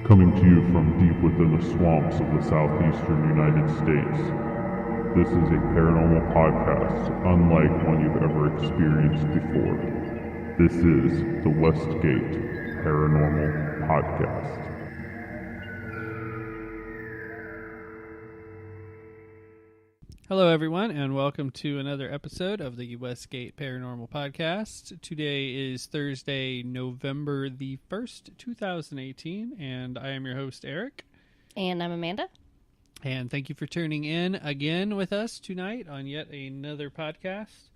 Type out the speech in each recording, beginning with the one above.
Coming to you from deep within the swamps of the southeastern United States, this is a paranormal podcast unlike one you've ever experienced before. This is the Westgate Paranormal Podcast. Hello, everyone, and welcome to another episode of the Westgate Paranormal Podcast. Today is Thursday, November the 1st, 2018, and I am your host, Eric. And I'm Amanda. And thank you for tuning in again with us tonight on yet another podcast.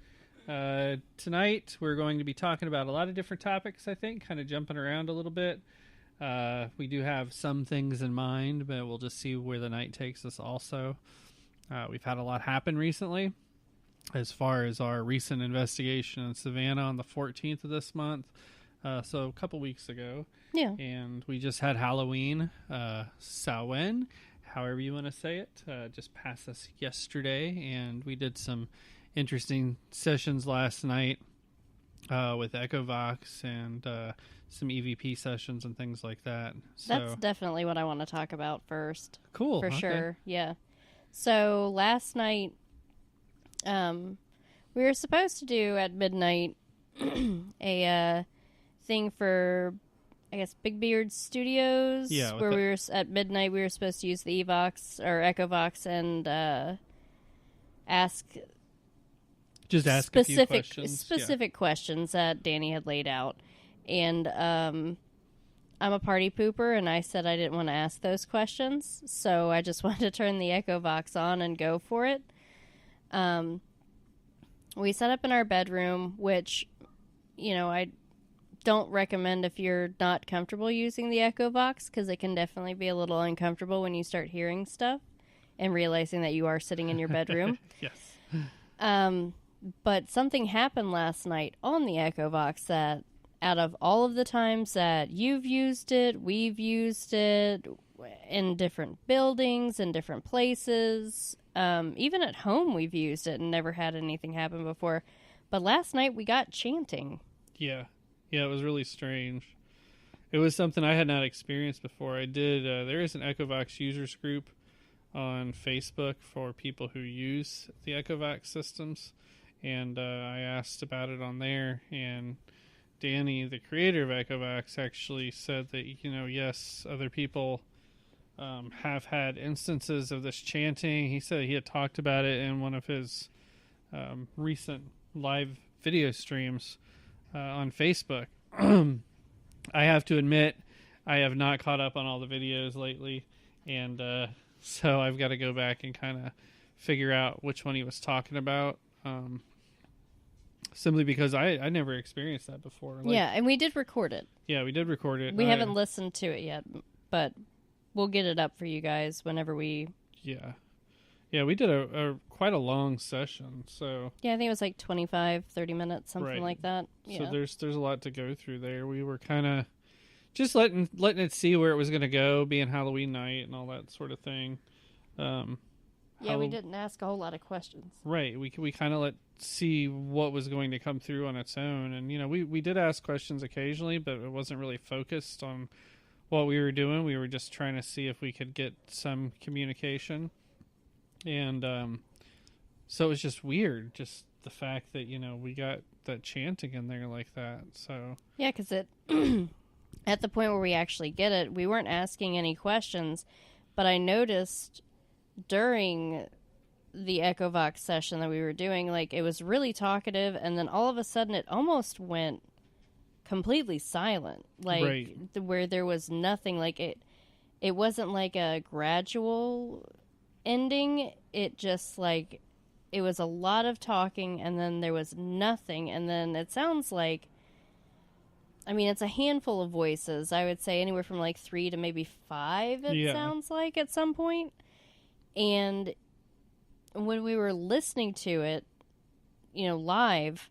Tonight, we're going to be talking about a lot of different topics, I think, kind of jumping around a little bit. We do have some things in mind, but we'll just see where the night takes us also. We've had a lot happen recently as far as our recent investigation in Savannah on the 14th of this month. So a couple weeks ago. Yeah. And we just had Halloween, Samhain, however you want to say it, just passed us yesterday. And we did some interesting sessions last night with Echovox and some EVP sessions and things like that. So, that's definitely what I want to talk about first. Cool. For okay. sure. Yeah. So last night, we were supposed to do at midnight a thing for, I guess, Big Beard Studios. Yeah. Where we were at midnight, we were supposed to use the Evox or Echovox and ask specific questions that Danny had laid out, and I'm a party pooper, and I said I didn't want to ask those questions, so I just wanted to turn the Echovox on and go for it. We set up in our bedroom, which, I don't recommend if you're not comfortable using the Echovox, because it can definitely be a little uncomfortable when you start hearing stuff and realizing that you are sitting in your bedroom. Yes. But something happened last night on the Echovox that, out of all of the times that you've used it, we've used it in different buildings and different places. Even at home we've used it and never had anything happen before. But last night we got chanting. Yeah. Yeah, it was really strange. It was something I had not experienced before. I did. There is an Echovox users group on Facebook for people who use the Echovox systems. And I asked about it on there, and Danny, the creator of Echovox, actually said that, yes, other people have had instances of this chanting. He said he had talked about it in one of his recent live video streams on Facebook. I have to admit, I have not caught up on all the videos lately, and so I've got to go back and kind of figure out which one he was talking about. Simply because I never experienced that before. Yeah, and we did record it. Yeah, we did record it. We haven't listened to it yet, but we'll get it up for you guys whenever we... Yeah. Yeah, we did a quite a long session, so... Yeah, I think it was like 25, 30 minutes, something like that. Yeah. So there's a lot to go through there. We were kind of just letting it see where it was going to go, being Halloween night and all that sort of thing. Yeah, we didn't ask a whole lot of questions. Right. We kind of let see what was going to come through on its own. And, we did ask questions occasionally, but it wasn't really focused on what we were doing. We were just trying to see if we could get some communication. And so it was just weird, just the fact that, we got that chanting in there like that. So yeah, because it at the point where we actually get it, we weren't asking any questions, but I noticed during the Echovox session that we were doing, like, it was really talkative, and then all of a sudden it almost went completely silent, like, right. Where there was nothing. Like, it wasn't like a gradual ending. It just, like, it was a lot of talking, and then there was nothing, and then it sounds like, I mean, it's a handful of voices. I would say anywhere from like 3 to maybe 5, it sounds like, at some point. And when we were listening to it, live,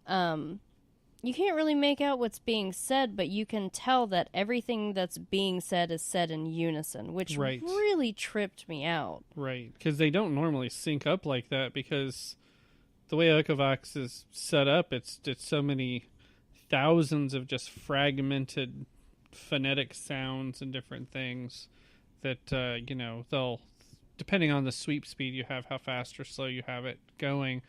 you can't really make out what's being said, but you can tell that everything that's being said is said in unison, which really tripped me out. Right, because they don't normally sync up like that, because the way Echovox is set up, it's so many thousands of just fragmented phonetic sounds and different things that, they'll, depending on the sweep speed you have, how fast or slow you have it going,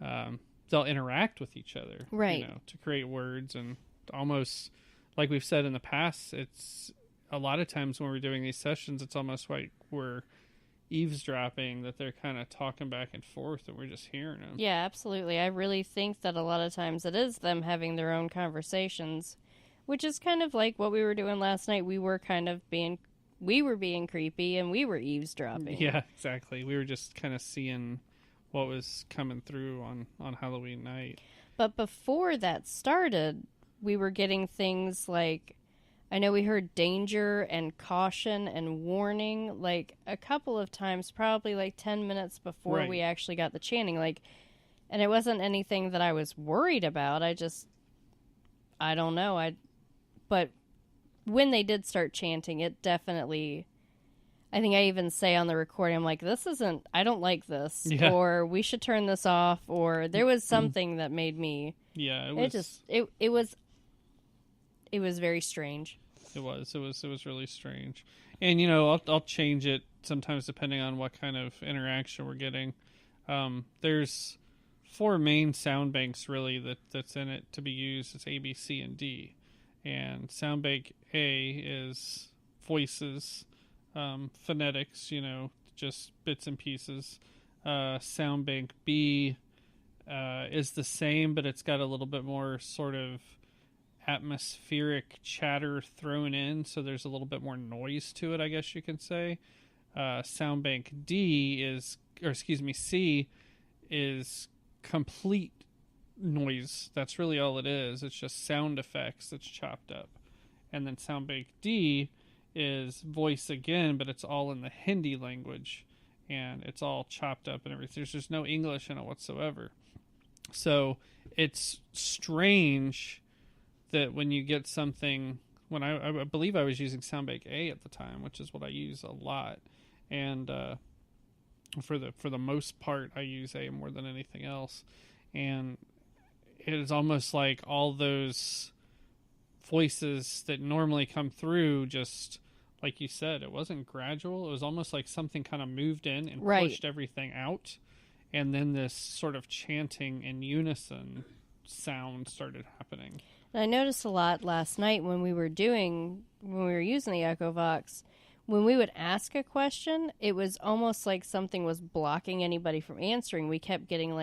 they'll interact with each other, right? To create words. And almost like we've said in the past, it's a lot of times when we're doing these sessions, it's almost like we're eavesdropping, that they're kind of talking back and forth and we're just hearing them. Yeah, absolutely. I really think that a lot of times it is them having their own conversations, which is kind of like what we were doing last night. We were being creepy and we were eavesdropping. Yeah, exactly. We were just kind of seeing what was coming through on Halloween night. But before that started, we were getting things like, I know we heard danger and caution and warning like a couple of times, probably like 10 minutes before we actually got the chanting. And it wasn't anything that I was worried about. I don't know. But when they did start chanting, it definitely, I think I even say on the recording, I'm like, I don't like this. Yeah. Or we should turn this off. Or there was something that made me. Yeah, it was very strange. It was really strange. And, I'll change it sometimes depending on what kind of interaction we're getting. There's 4 main sound banks, really, that's in it to be used. It's A, B, C, and D. And sound bank A is voices, phonetics, just bits and pieces. Sound bank B is the same, but it's got a little bit more sort of atmospheric chatter thrown in, so there's a little bit more noise to it, I guess you can say. Sound bank C is complete noise. That's really all it is. It's just sound effects that's chopped up. And then sound bank D is voice again, but it's all in the Hindi language, and it's all chopped up and everything. There's just no English in it whatsoever. So it's strange that when you get something, when I believe I was using Soundbank A at the time, which is what I use a lot, and for the most part I use A more than anything else, and it is almost like all those voices that normally come through, just like you said, it wasn't gradual. It was almost like something kind of moved in and pushed everything out, and then this sort of chanting in unison sound started happening. I noticed a lot last night when we were using the Echo Vox. When we would ask a question, it was almost like something was blocking anybody from answering. We kept getting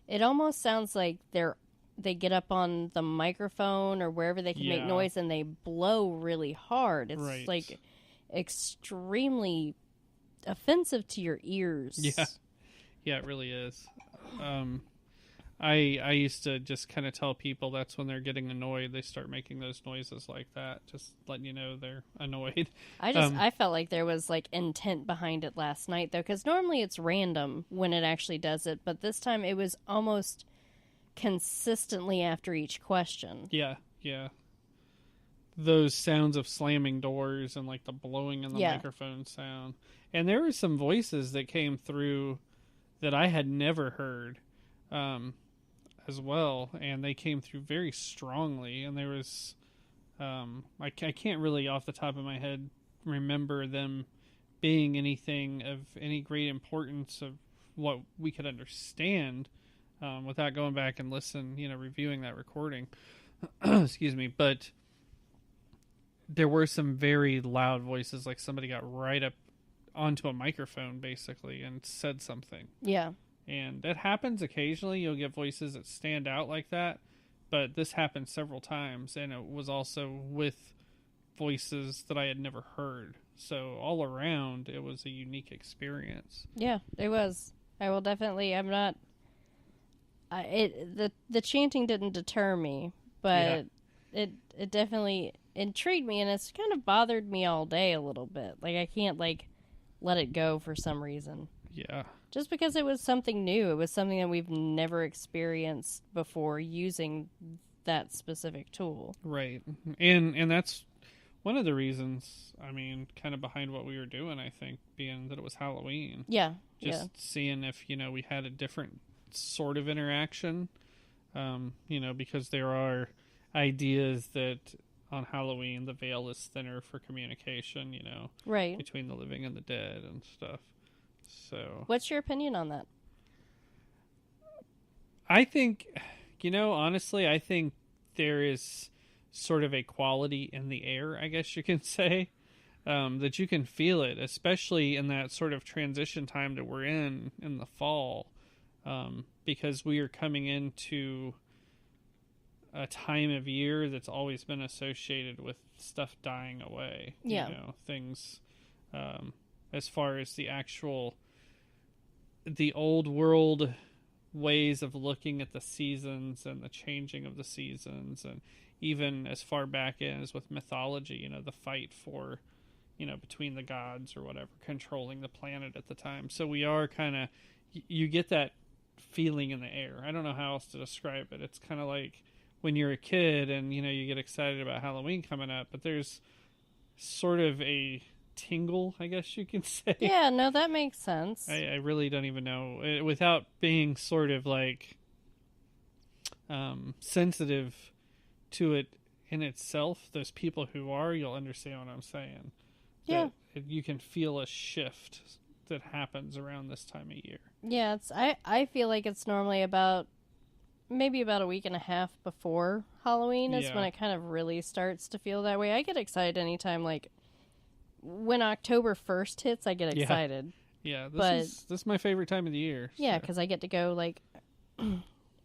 it almost sounds like they get up on the microphone or wherever they can make noise and they blow really hard. It's like extremely offensive to your ears. Yeah, it really is. I used to just kind of tell people that's when they're getting annoyed, they start making those noises like that, just letting you know they're annoyed. I felt like there was intent behind it last night, though, because normally it's random when it actually does it, but this time it was almost consistently after each question. Yeah. Those sounds of slamming doors and the blowing in the microphone sound. And there were some voices that came through that I had never heard as well, and they came through very strongly, and there was I can't really off the top of my head remember them being anything of any great importance of what we could understand without going back and reviewing that recording. Excuse me, but there were some very loud voices, like somebody got right up onto a microphone basically and said something. Yeah. And that happens occasionally. You'll get voices that stand out like that, but this happened several times, and it was also with voices that I had never heard. So all around, it was a unique experience. Yeah, it was. I will definitely. I'm not. The chanting didn't deter me, but it definitely intrigued me, and it's kind of bothered me all day a little bit. I can't let it go for some reason. Yeah. Just because it was something new. It was something that we've never experienced before using that specific tool. Right. And that's one of the reasons, kind of behind what we were doing, I think, being that it was Halloween. Yeah. Just seeing if, we had a different sort of interaction, because there are ideas that on Halloween, the veil is thinner for communication, Right. between the living and the dead and stuff. So, What's your opinion on that? I think, honestly, I think there is sort of a quality in the air, I guess you can say, that you can feel it, especially in that sort of transition time that we're in the fall, because we are coming into a time of year that's always been associated with stuff dying away. Yeah. Things, as far as the old world ways of looking at the seasons and the changing of the seasons, and even as far back as with mythology, the fight for, between the gods or whatever, controlling the planet at the time. So we are kind of, you get that feeling in the air. I don't know how else to describe it. It's kind of like when you're a kid and, you get excited about Halloween coming up, but there's sort of a tingle, I guess you can say. Yeah, no, that makes sense. I really don't even know, without being sort of like sensitive to it in itself. Those people who are, you'll understand what I'm saying. Yeah. You can feel a shift that happens around this time of year. Yeah, I feel like it's normally maybe about a week and a half before Halloween is when it kind of really starts to feel that way. I get excited anytime, like, when October 1st hits, I get excited. Yeah, this is my favorite time of the year. Yeah, so. because I get to go, like,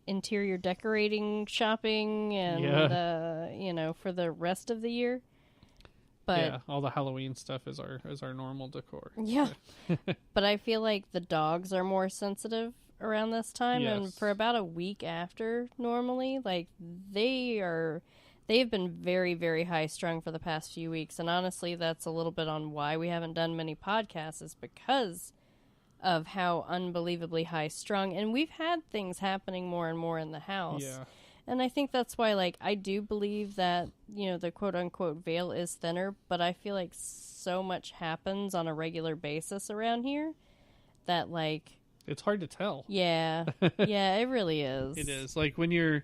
interior decorating shopping and, for the rest of the year. But yeah, all the Halloween stuff is our normal decor. Yeah. But I feel like the dogs are more sensitive around this time, and for about a week after, normally, like, they've been very, very high strung for the past few weeks, and honestly, that's a little bit on why we haven't done many podcasts, is because of how unbelievably high strung, and we've had things happening more and more in the house. Yeah. And I think that's why, like, I do believe that, the quote-unquote veil is thinner, but I feel like so much happens on a regular basis around here that, like... It's hard to tell. Yeah. Yeah, it really is. It is. Like, when you're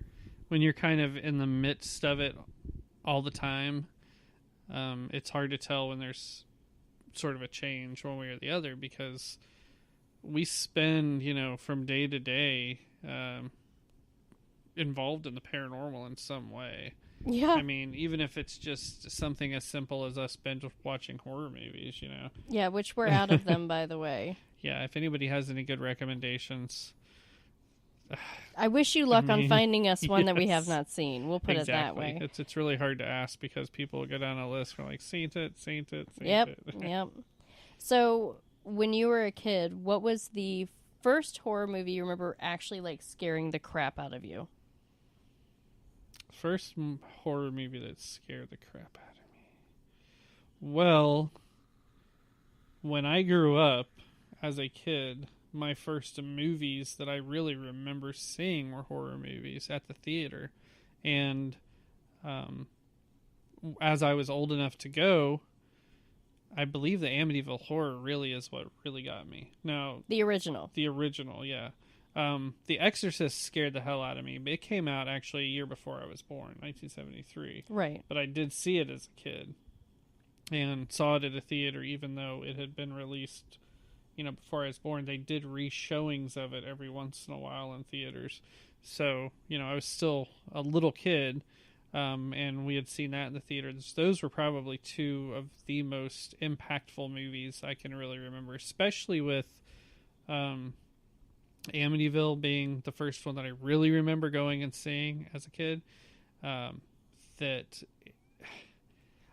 kind of in the midst of it all the time, it's hard to tell when there's sort of a change one way or the other, because we spend, from day to day... involved in the paranormal in some way. Yeah. I mean, even if it's just something as simple as us binge watching horror movies, Yeah, which we're out of them, by the way. Yeah, if anybody has any good recommendations. I wish you luck on finding us one that we have not seen. We'll put it that way. It's really hard to ask because people go down a list from like, seen it. Yep. So, when you were a kid, what was the first horror movie you remember actually, like, scaring the crap out of you? First horror movie that scared the crap out of me. Well, when I grew up as a kid, my first movies that I really remember seeing were horror movies at the theater. And as I was old enough to go, I believe the Amityville Horror really is what really got me. Now, the original, yeah. The Exorcist scared the hell out of me. But it came out actually a year before I was born, 1973. Right. But I did see it as a kid and saw it at a theater, even though it had been released, before I was born. They did re-showings of it every once in a while in theaters. So, I was still a little kid. And we had seen that in the theaters. Those were probably two of the most impactful movies I can really remember, especially with Amityville being the first one that I really remember going and seeing as a kid. That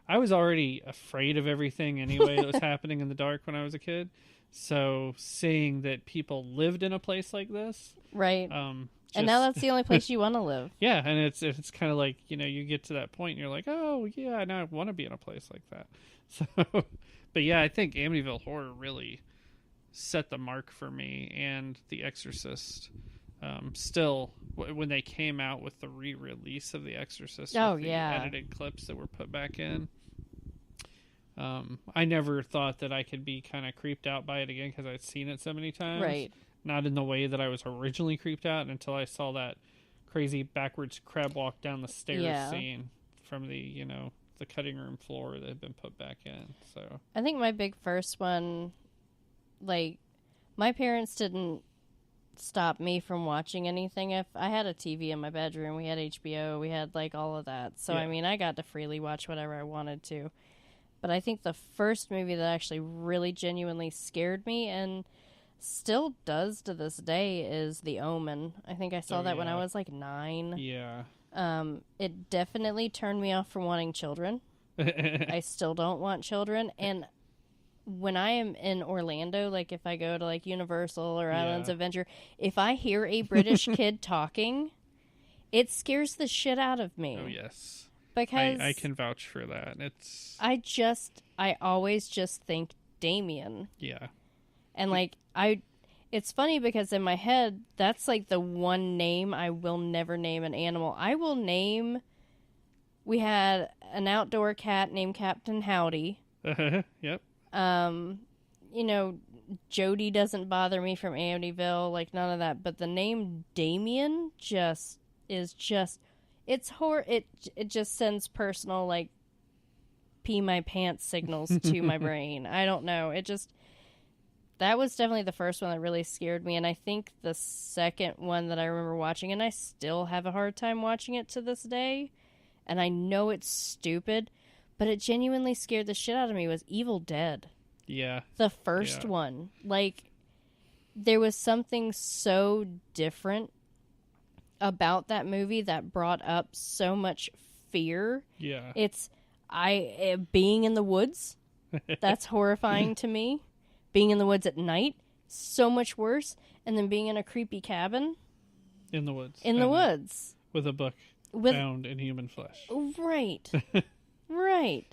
I was already afraid of everything anyway that was happening in the dark when I was a kid. So seeing that people lived in a place like this, right? And now that's the only place you want to live. Yeah, and it's kind of like, you get to that point and you're like, oh, yeah, now I want to be in a place like that. So, but yeah, I think Amityville Horror really set the mark for me, and The Exorcist. Still, when they came out with the re-release of The Exorcist, with the edited clips that were put back in, I never thought that I could be kind of creeped out by it again because I'd seen it so many times. Right. Not in the way that I was originally creeped out until I saw that crazy backwards crab walk down the stairs scene from the the cutting room floor that had been put back in. So I think my big first one, like, my parents didn't stop me from watching anything. If I had a TV in my bedroom, we had HBO, we had like all of that. So Yeah. I mean, I got to freely watch whatever I wanted to. But I think the first movie that actually really genuinely scared me and still does to this day is The Omen. I think I saw that when I was like 9. yeah. It definitely turned me off from wanting children. I still don't want children. And when I am in Orlando, like if I go to like Universal or Islands of Adventure, if I hear a British kid talking, it scares the shit out of me. Oh yes. Because I can vouch for that. I always just think Damien. Yeah. And like it's funny because in my head that's like the one name I will never name an animal. We had an outdoor cat named Captain Howdy. Yep. Jody doesn't bother me from Amityville, like none of that, but the name Damien it just sends personal like pee my pants signals to my brain. I don't know. That was definitely the first one that really scared me, and I think the second one that I remember watching, and I still have a hard time watching it to this day, and I know it's stupid, but it genuinely scared the shit out of me, was Evil Dead. Yeah. The first one. Like, there was something so different about that movie that brought up so much fear. Yeah. Being in the woods, that's horrifying to me. Being in the woods at night, so much worse. And then being in a creepy cabin. In the woods. Woods. With a book bound in human flesh. Right. Right.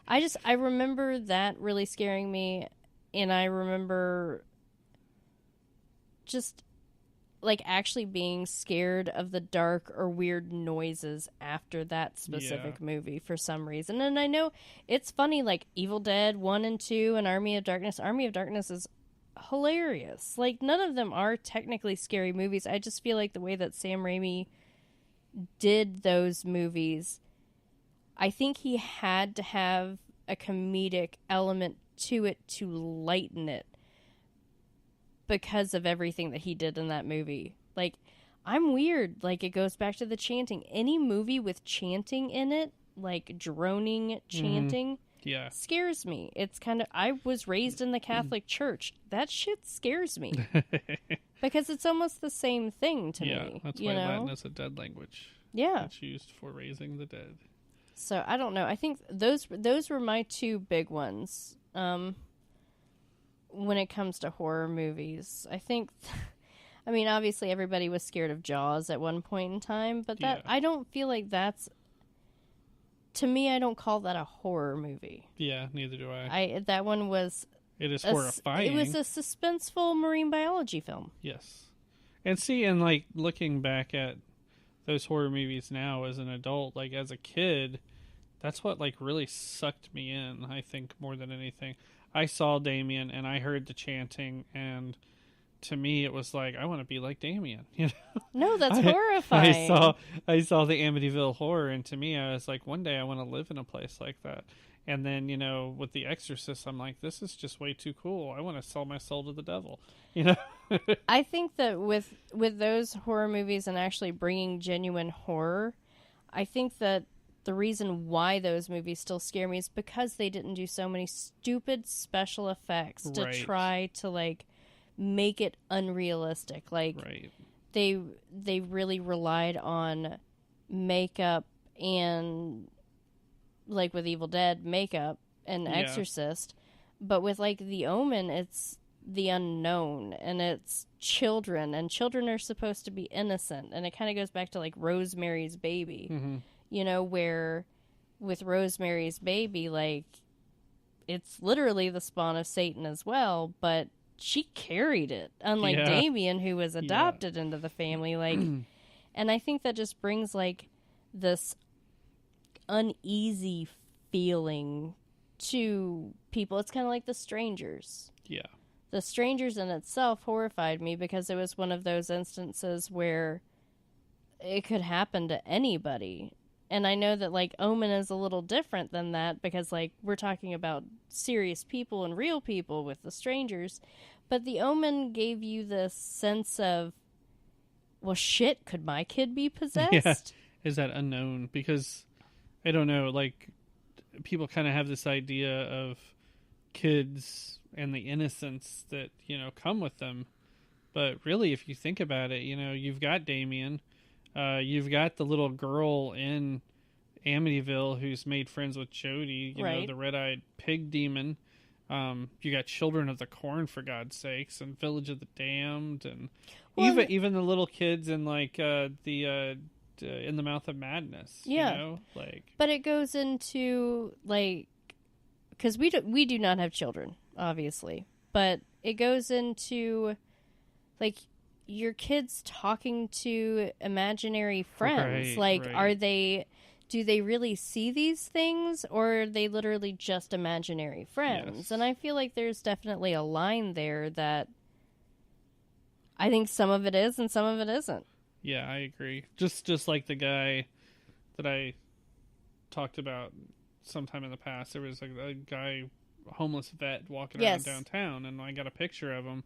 I remember that really scaring me. And I remember just like actually being scared of the dark or weird noises after that specific movie for some reason. And I know it's funny, like Evil Dead 1 and 2 and Army of Darkness. Army of Darkness is hilarious. Like, none of them are technically scary movies. I just feel like the way that Sam Raimi did those movies, I think he had to have a comedic element to it to lighten it. Because of everything that he did in that movie. Like, I'm weird. Like, it goes back to the chanting. Any movie with chanting in it, like droning chanting, scares me. It's kind of... I was raised in the Catholic Church. That shit scares me. Because it's almost the same thing to me. Yeah, that's why Latin is a dead language. Yeah. It's used for raising the dead. So, I don't know. I think those were my two big ones. When it comes to horror movies, I think, I mean, obviously everybody was scared of Jaws at one point in time, but I don't feel like that's, to me, I don't call that a horror movie. Yeah, neither do I. It is horrifying. It was a suspenseful marine biology film. Yes. And like, looking back at those horror movies now as an adult, like, as a kid, that's what, like, really sucked me in, I think, more than anything. I saw Damien and I heard the chanting, and to me it was like, I want to be like Damien. No, that's horrifying. I saw the Amityville Horror, and to me I was like, one day I want to live in a place like that. And then, with the Exorcist, I'm like, this is just way too cool. I want to sell my soul to the devil. I think that with those horror movies and actually bringing genuine horror, I think that the reason why those movies still scare me is because they didn't do so many stupid special effects to try to, like, make it unrealistic. Like, they really relied on makeup and, like, with Evil Dead, makeup and Exorcist. But with, like, The Omen, it's the unknown, and it's children, and children are supposed to be innocent. And it kind of goes back to, like, Rosemary's Baby. Mm-hmm. Where with Rosemary's Baby, like, it's literally the spawn of Satan as well, but she carried it, unlike Damien, who was adopted into the family. Like, and I think that just brings, like, this uneasy feeling to people. It's kind of like The Strangers. Yeah. The Strangers in itself horrified me because it was one of those instances where it could happen to anybody. And I know that, like, Omen is a little different than that because, like, we're talking about serious people and real people with the strangers. But the Omen gave you this sense of, well, shit, could my kid be possessed? Yeah, is that unknown? Because, I don't know, like, people kind of have this idea of kids and the innocence that, you know, come with them. But really, if you think about it, you know, you've got Damien. You've got the little girl in Amityville who's made friends with Jody, you know, the red-eyed pig demon. You got Children of the Corn, for God's sakes, and Village of the Damned, and even the little kids in, like, In the Mouth of Madness. Yeah. You know? Like, but it goes into, like, because we do not have children, obviously, but it goes into, like, your kids talking to imaginary friends. Do they really see these things, or are they literally just imaginary friends? Yes. And I feel like there's definitely a line there that I think some of it is and some of it isn't. Yeah, I agree. Just like the guy that I talked about sometime in the past, there was a guy, homeless vet, walking around downtown, and I got a picture of him.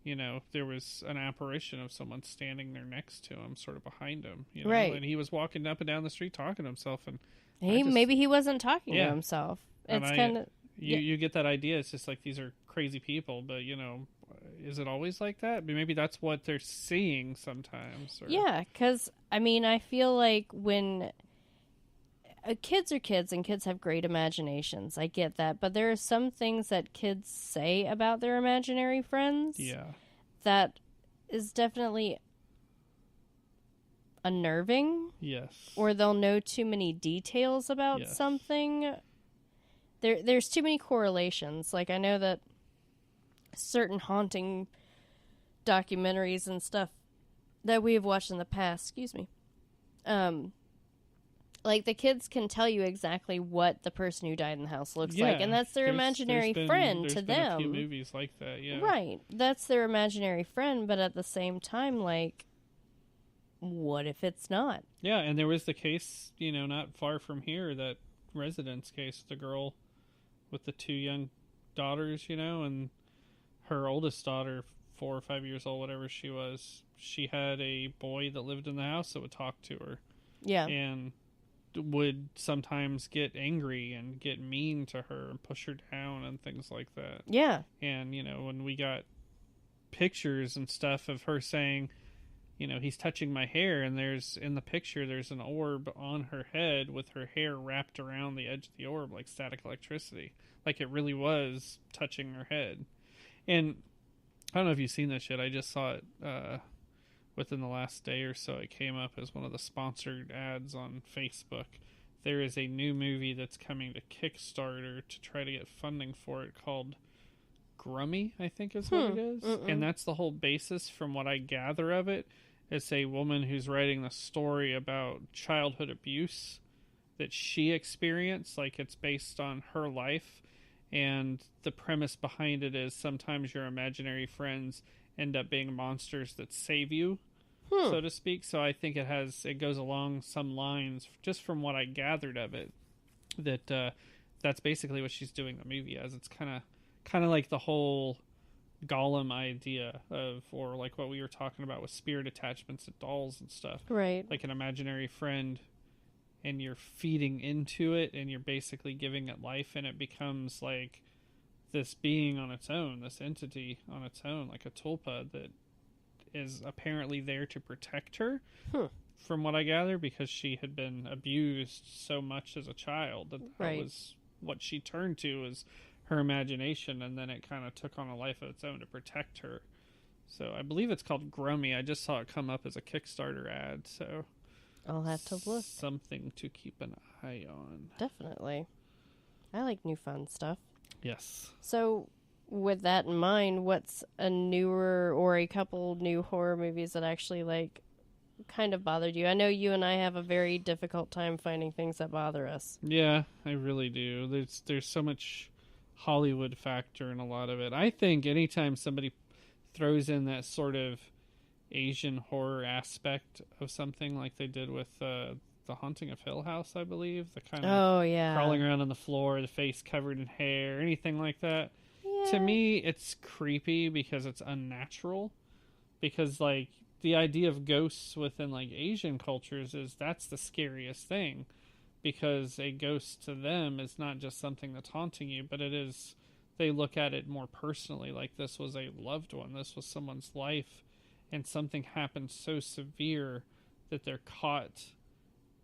You know, there was an apparition of someone standing there next to him, sort of behind him, you know, and he was walking up and down the street talking to himself, and maybe he wasn't talking to himself. It's kind of you get that idea. It's just like, these are crazy people, but, you know, is it always like that? Maybe that's what they're seeing sometimes. Or... Yeah, because I mean, I feel like when kids are kids and kids have great imaginations, I get that, but there are some things that kids say about their imaginary friends that is definitely unnerving. Yes. Or they'll know too many details about something. There's too many correlations. Like, I know that certain haunting documentaries and stuff that we have watched in the past, like, the kids can tell you exactly what the person who died in the house looks like, and that's their imaginary friend to them. There's been a few movies like that, yeah. Right. That's their imaginary friend, but at the same time, like, what if it's not? Yeah, and there was the case, you know, not far from here, that residence case, the girl with the 2 young daughters, you know, and her oldest daughter, 4 or 5 years old, whatever she was, she had a boy that lived in the house that would talk to her. Yeah. And would sometimes get angry and get mean to her and push her down and things like that. Yeah. And, you know, when we got pictures and stuff of her saying, you know, he's touching my hair, and in the picture, there's an orb on her head with her hair wrapped around the edge of the orb like static electricity. Like, it really was touching her head. And I don't know if you've seen this yet. I just saw it within the last day or so. It came up as one of the sponsored ads on Facebook. There is a new movie that's coming to Kickstarter to try to get funding for it, called Grummy, I think is what it is. And that's the whole basis, from what I gather of it. It's a woman who's writing the story about childhood abuse that she experienced. Like, it's based on her life, and the premise behind it is sometimes your imaginary friends end up being monsters that save you, so to speak. So I think it goes along some lines, just from what I gathered of it, that that's basically what she's doing the movie as. It's kind of like the whole Golem idea of, or like what we were talking about with spirit attachments and dolls and stuff. Right. Like an imaginary friend, and you're feeding into it, and you're basically giving it life, and it becomes like this being on its own, this entity on its own, like a tulpa that is apparently there to protect her, from what I gather, because she had been abused so much as a child that was what she turned to, was her imagination, and then it kind of took on a life of its own to protect her. So I believe it's called Grummy. I just saw it come up as a Kickstarter ad, so I'll have to look. Something to keep an eye on. Definitely. I like new fun stuff. Yes. So, with that in mind, what's a newer or a couple new horror movies that actually, like, kind of bothered you? I know you and I have a very difficult time finding things that bother us. Yeah, I really do. There's so much Hollywood factor in a lot of it. I think anytime somebody throws in that sort of Asian horror aspect of something, like they did with the The Haunting of Hill House, I believe. The kind of Oh, yeah. crawling around on the floor, the face covered in hair, anything like that. Yeah. To me, it's creepy because it's unnatural. Because, like, the idea of ghosts within, like, Asian cultures is that's the scariest thing. Because a ghost to them is not just something that's haunting you, but it is, they look at it more personally. Like, this was a loved one. This was someone's life. And something happened so severe that they're caught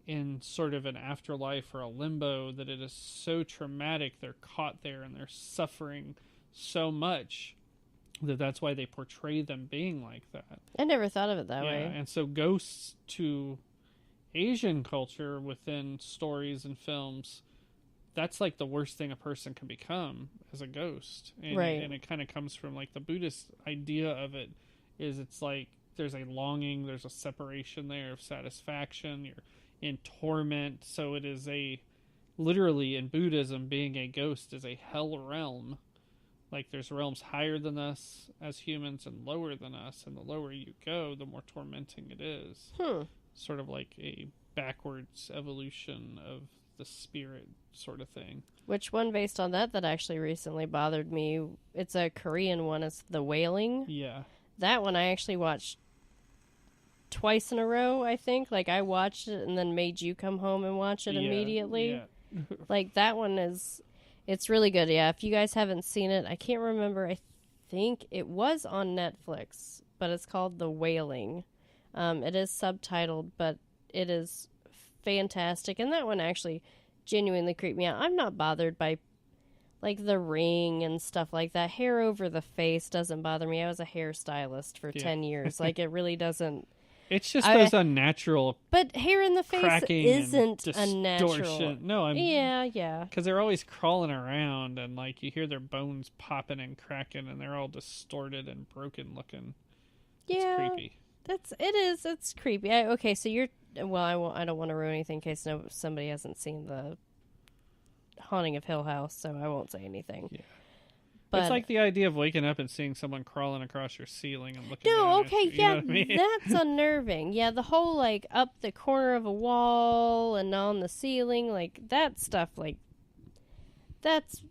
in sort of an afterlife or a limbo, that it is so traumatic. They're caught there and they're suffering so much that that's why they portray them being like that. I never thought of it that way. And so ghosts to Asian culture within stories and films, that's like the worst thing a person can become as a ghost. And, right. And it kind of comes from like the Buddhist idea of it, is it's like there's a longing, there's a separation there of satisfaction, you're in torment. So it is a, literally in Buddhism, being a ghost is a hell realm. Like there's realms higher than us as humans and lower than us, and the lower you go, the more tormenting it is. Sort of like a backwards evolution of the spirit sort of thing. Which one based on that actually recently bothered me? It's a Korean one. It's The Wailing. Yeah. That one I actually watched twice in a row, I think. Like, I watched it and then made you come home and watch it immediately. Yeah. Like, that one is... It's really good, yeah. If you guys haven't seen it, I can't remember. I think it was on Netflix, but it's called The Wailing. It is subtitled, but it is fantastic. And that one actually genuinely creeped me out. I'm not bothered by, like, the ring and stuff like that. Hair over the face doesn't bother me. I was a hairstylist for 10 years. Like, it really doesn't... It's just those unnatural. But hair in the face isn't unnatural. Distortion. No, yeah. Because they're always crawling around, and like you hear their bones popping and cracking, and they're all distorted and broken looking. Yeah, it's creepy. It's creepy. Okay, so you're. Well, I don't want to ruin anything in case somebody hasn't seen the Haunting of Hill House, so I won't say anything. Yeah. But it's like the idea of waking up and seeing someone crawling across your ceiling and looking down no, at okay, you, yeah, know what I mean? that's unnerving. Yeah, the whole, like, up the corner of a wall and on the ceiling, like, that stuff, like, that's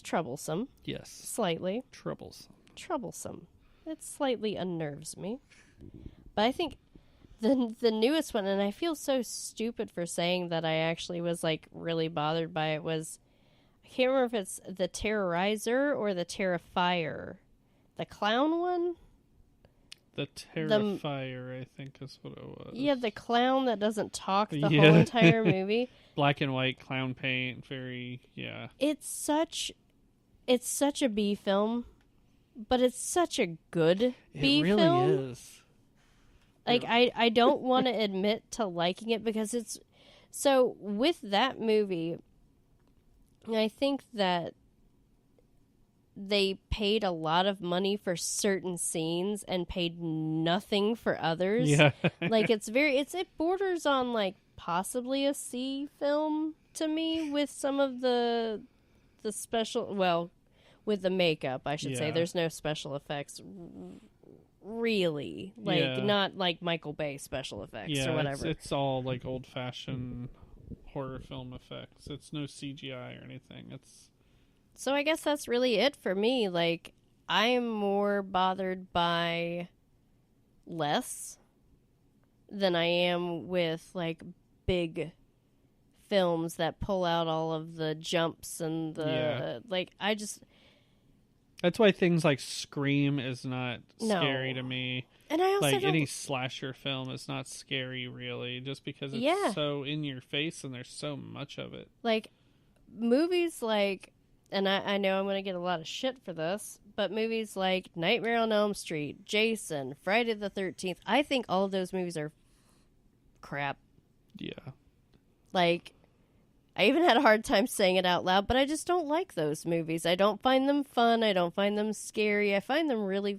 troublesome. Yes. Slightly. Troublesome. It slightly unnerves me. But I think the newest one, and I feel so stupid for saying that I actually was, like, really bothered by it, was... I can't remember if it's the Terrorizer or the Terrifier. The clown one? The Terrifier, I think is what it was. Yeah, the clown that doesn't talk the whole entire movie. Black and white clown paint, very, yeah. It's such a B film, but it's such a good B film. It really is. Like, I don't want to admit to liking it because it's... So, with that movie... I think that they paid a lot of money for certain scenes and paid nothing for others. Yeah. Like, it borders on, like, possibly a C film to me with some of the special, well, with the makeup, I should say. There's no special effects, really. Like, not like Michael Bay special effects or whatever. It's all, like, old-fashioned... horror film effects. It's no CGI or anything. So I guess that's really it for me. Like, I'm more bothered by less than I am with, like, big films that pull out all of the jumps and the like. That's why things like Scream is not scary to me. And I also any slasher film is not scary, really, just because it's so in your face and there's so much of it. Like, movies like, and I know I'm going to get a lot of shit for this, but movies like Nightmare on Elm Street, Jason, Friday the 13th, I think all of those movies are crap. Yeah. Like, I even had a hard time saying it out loud, but I just don't like those movies. I don't find them fun. I don't find them scary. I find them really,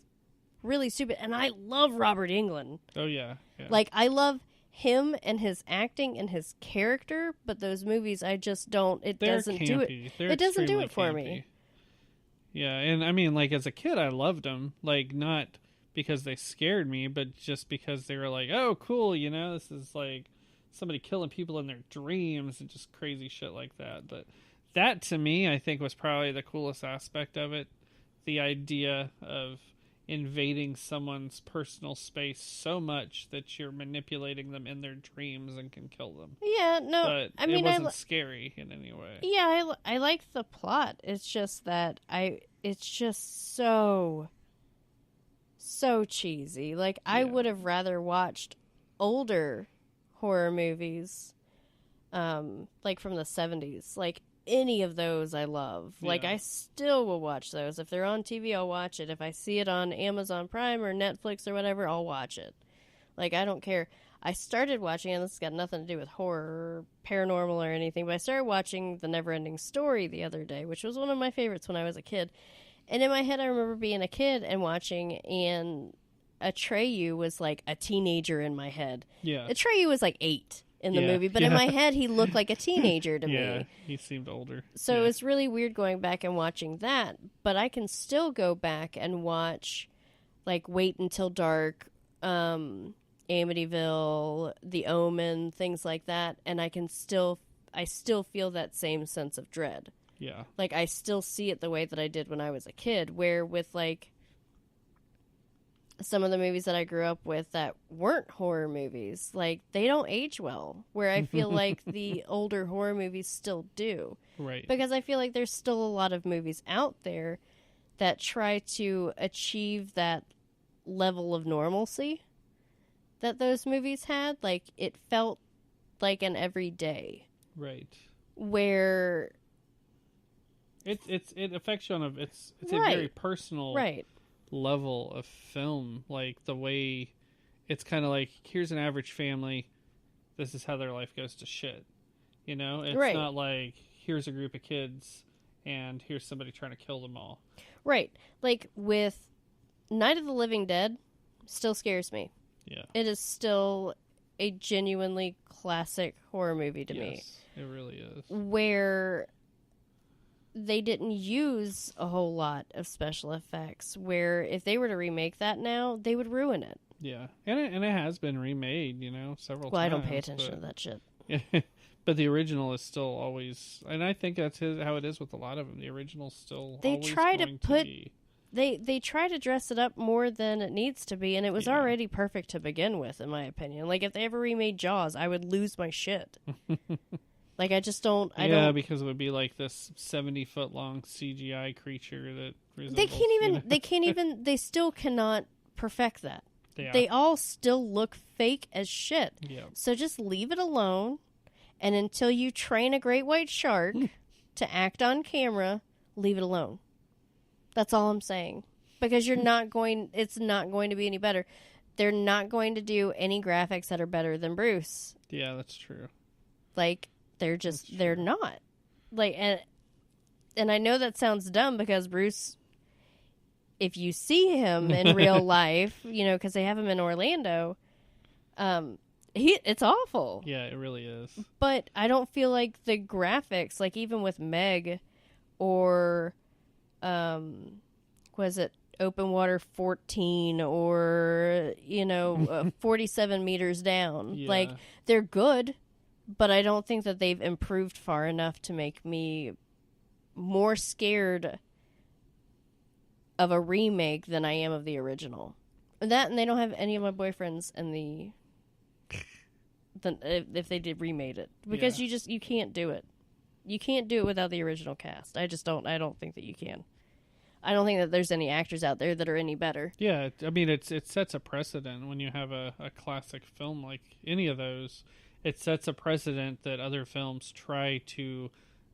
really stupid. And I love Robert Englund. Oh, yeah. Like, I love him and his acting and his character, but those movies, I just don't. It doesn't do it. It doesn't do it for me. Yeah, and I mean, like, as a kid, I loved them. Like, not because they scared me, but just because they were like, oh, cool, you know, this is like somebody killing people in their dreams and just crazy shit like that. But that, to me, I think was probably the coolest aspect of it. The idea of invading someone's personal space so much that you're manipulating them in their dreams and can kill them. Yeah, no, But I mean, it wasn't scary in any way. Yeah, I like the plot. It's just that it's just so cheesy. Like, I would have rather watched older horror movies, like from the 70s. Like, any of those I love. Like, I still will watch those. If they're on TV, I'll watch it. If I see it on Amazon Prime or Netflix or whatever, I'll watch it. Like, I don't care. I started watching, and this has got nothing to do with horror or paranormal or anything, but I started watching The Neverending Story the other day, which was one of my favorites when I was a kid. And in my head, I remember being a kid and watching, and Atreyu was like a teenager in my head. Yeah. Atreyu was like 8 in the movie, but in my head, he looked like a teenager to me. Yeah, he seemed older. So it's really weird going back and watching that, but I can still go back and watch, like, Wait Until Dark, Amityville, The Omen, things like that, and I still feel that same sense of dread. Yeah. Like, I still see it the way that I did when I was a kid, where with, like, some of the movies that I grew up with that weren't horror movies, like, they don't age well, where I feel like the older horror movies still do. Right. Because I feel like there's still a lot of movies out there that try to achieve that level of normalcy that those movies had. Like, it felt like an everyday. Right. Where it affects you on it's a Right. very personal right. level of film. Like, the way it's kind of like, here's an average family, this is how their life goes to shit. You know, it's Right. not like, here's a group of kids and here's somebody trying to kill them all. Right. Like, with Night of the Living Dead, still scares me. Yeah. It is still a genuinely classic horror movie to me. Yes, it really is. Where they didn't use a whole lot of special effects, where if they were to remake that now, they would ruin it. Yeah. And it has been remade, you know, several Well, times. I don't pay attention to that shit. But the original is still always, and I think that's how it is with a lot of them. The original's still They always try to going put- be. They try to dress it up more than it needs to be, and it was Yeah. already perfect to begin with, in my opinion. Like, if they ever remade Jaws, I would lose my shit. Like, I just don't... because it would be like this 70-foot long CGI creature that resembles, They can't even... you know? They can't even... They still cannot perfect that. Yeah. They all still look fake as shit. Yeah. So just leave it alone, and until you train a great white shark to act on camera, leave it alone. That's all I'm saying. Because you're not going... It's not going to be any better. They're not going to do any graphics that are better than Bruce. Yeah, that's true. Like, they're just... They're not. Like, and I know that sounds dumb because Bruce... If you see him in real life, you know, because they have him in Orlando, it's awful. Yeah, it really is. But I don't feel like the graphics, like even with Meg or, was it Open Water 14 or, you know, 47 meters down. Yeah. Like, they're good, but I don't think that they've improved far enough to make me more scared of a remake than I am of the original. That, and they don't have any of my boyfriends in the if they did remade it, because you can't do it. You can't do it without the original cast. I don't think that you can. I don't think that there's any actors out there that are any better. Yeah, I mean, it sets a precedent when you have a classic film like any of those. It sets a precedent that other films try to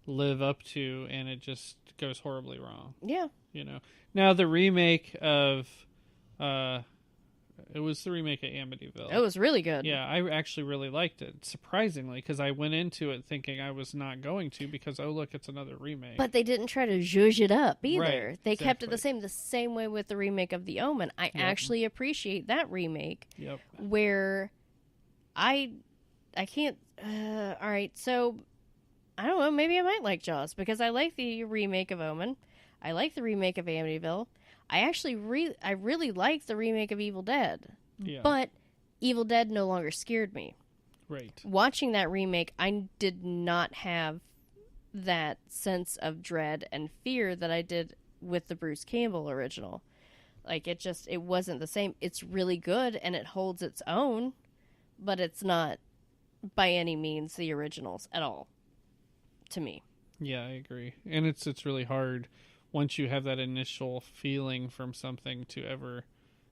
live up to, and it just goes horribly wrong. Yeah. You know. Now the remake of, it was the remake of Amityville. It was really good. Yeah, I actually really liked it, surprisingly, because I went into it thinking I was not going to, because, oh, look, it's another remake. But they didn't try to zhuzh it up either. Right, they kept it exactly. the same way with the remake of The Omen. I actually appreciate that remake. Yep. Where I can't... all right, so... I don't know, maybe I might like Jaws, because I like the remake of Omen. I like the remake of Amityville. I actually really like the remake of Evil Dead. Yeah. But Evil Dead no longer scared me. Right. Watching that remake, I did not have that sense of dread and fear that I did with the Bruce Campbell original. Like, it wasn't the same. It's really good and it holds its own, but it's not by any means the originals at all, to me. Yeah, I agree. And it's really hard once you have that initial feeling from something to ever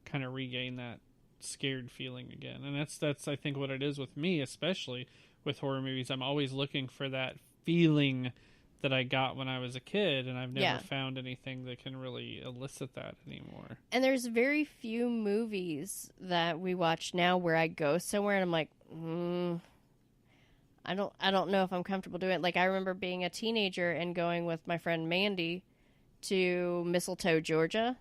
kind of regain that scared feeling again. And that's I think what it is with me, especially with horror movies. I'm always looking for that feeling that I got when I was a kid, and I've never found anything that can really elicit that anymore. And there's very few movies that we watch now where I go somewhere and I'm like, I don't know if I'm comfortable doing it. Like, I remember being a teenager and going with my friend Mandy to Mistletoe, Georgia,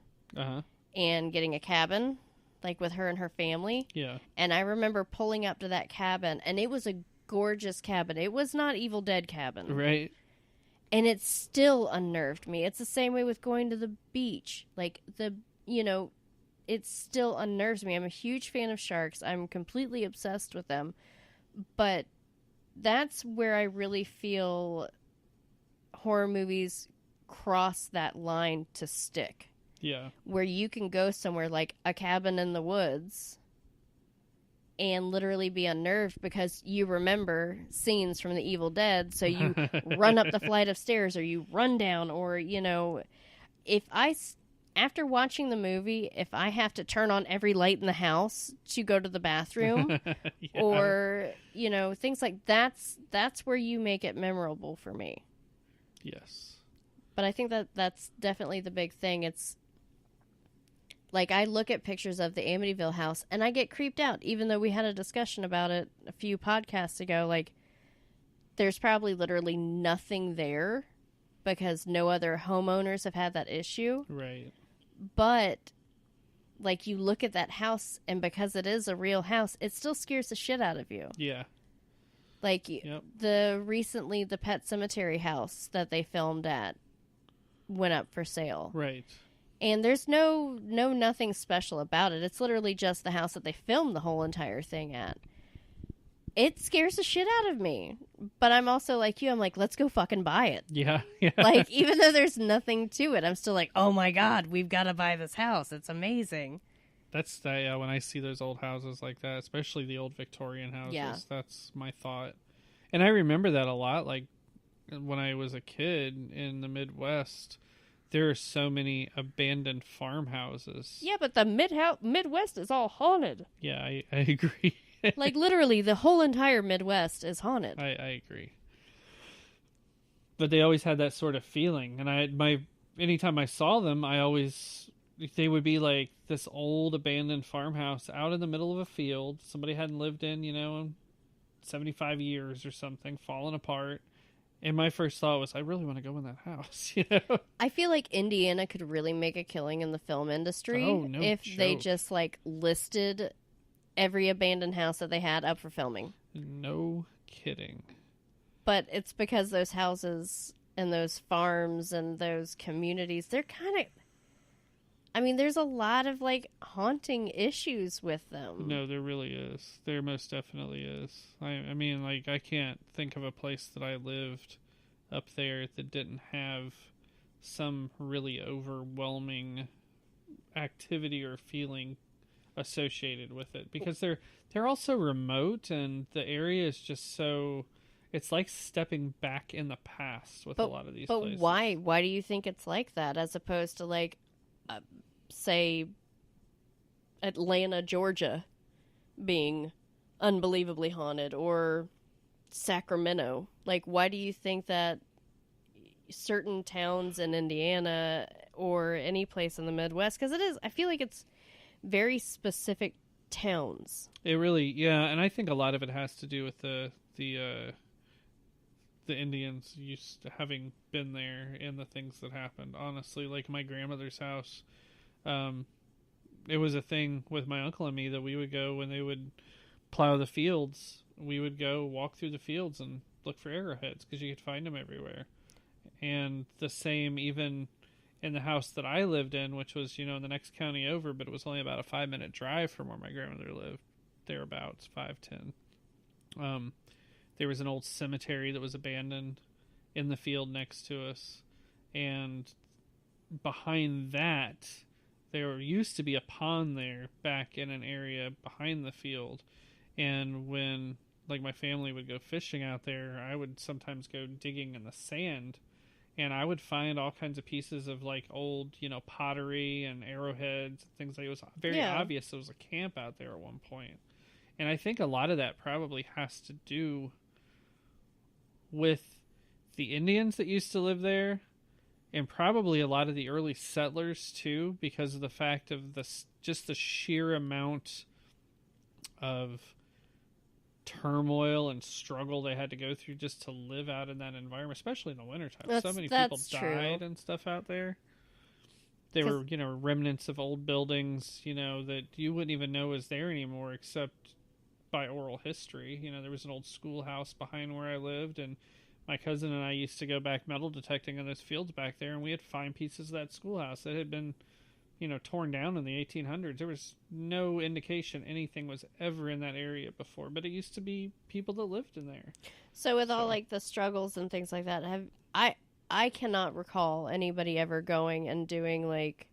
and getting a cabin, like with her and her family. Yeah. And I remember pulling up to that cabin, and it was a gorgeous cabin. It was not Evil Dead cabin. Right. And it still unnerved me. It's the same way with going to the beach. Like, it still unnerves me. I'm a huge fan of sharks. I'm completely obsessed with them. But that's where I really feel horror movies cross that line to stick. Yeah. Where you can go somewhere like a cabin in the woods and literally be unnerved because you remember scenes from the Evil Dead, so you run up the flight of stairs, or you run down, or, after watching the movie, if I have to turn on every light in the house to go to the bathroom, or, things like that's where you make it memorable for me. Yes. But I think that's definitely the big thing. It's like, I look at pictures of the Amityville house and I get creeped out, even though we had a discussion about it a few podcasts ago. Like, there's probably literally nothing there because no other homeowners have had that issue. Right. But, like, you look at that house, and because it is a real house, it still scares the shit out of you. Yeah. Like, the Pet Cemetery house that they filmed at went up for sale. Right. And there's no nothing special about it. It's literally just the house that they filmed the whole entire thing at. It scares the shit out of me. But I'm also like you. I'm like, let's go fucking buy it. Yeah. Like, even though there's nothing to it, I'm still like, oh my God, we've got to buy this house. It's amazing. That's when I see those old houses like that, especially the old Victorian houses, that's my thought. And I remember that a lot. Like, when I was a kid in the Midwest, there are so many abandoned farmhouses. Yeah, but the Midwest is all haunted. Yeah, I agree. Like, literally, the whole entire Midwest is haunted. I agree. But they always had that sort of feeling. And anytime I saw them, they would be like this old abandoned farmhouse out in the middle of a field. Somebody hadn't lived in, 75 years or something, fallen apart. And my first thought was, I really want to go in that house, I feel like Indiana could really make a killing in the film industry if they just, like, listed every abandoned house that they had up for filming. No kidding. But it's because those houses and those farms and those communities, they're kind of... I mean, there's a lot of, like, haunting issues with them. No, there really is. There most definitely is. I mean, like, I can't think of a place that I lived up there that didn't have some really overwhelming activity or feeling associated with it. Because they're also remote, and the area is just so... It's like stepping back in the past with a lot of these places. But why? Why do you think it's like that, as opposed to, like... say Atlanta, Georgia being unbelievably haunted, or Sacramento? Like, why do you think that certain towns in Indiana or any place in the Midwest, because I feel like it's very specific towns. It really, and I think a lot of it has to do with the Indians used to having been there and the things that happened. Honestly, like my grandmother's house, it was a thing with my uncle and me that we would go when they would plow the fields. We would go walk through the fields and look for arrowheads because you could find them everywhere. And the same even in the house that I lived in, which was, in the next county over, but it was only about a 5-minute drive from where my grandmother lived, thereabouts, 5-10. There was an old cemetery that was abandoned in the field next to us. And behind that, there used to be a pond there back in an area behind the field. And when, like, my family would go fishing out there, I would sometimes go digging in the sand. And I would find all kinds of pieces of, like, old, pottery and arrowheads and things like that. It was very obvious there was a camp out there at one point. And I think a lot of that probably has to do with the Indians that used to live there, and probably a lot of the early settlers too, because of the fact of just the sheer amount of turmoil and struggle they had to go through just to live out in that environment, especially in the wintertime. So many people died and stuff out there. There were, remnants of old buildings, that you wouldn't even know was there anymore except by oral history. There was an old schoolhouse behind where I lived, and my cousin and I used to go back metal detecting in those fields back there, and we had find pieces of that schoolhouse that had been, torn down in the 1800s. There was no indication anything was ever in that area before, but it used to be people that lived in there. So with all, like, the struggles and things like that, I cannot recall anybody ever going and doing, like,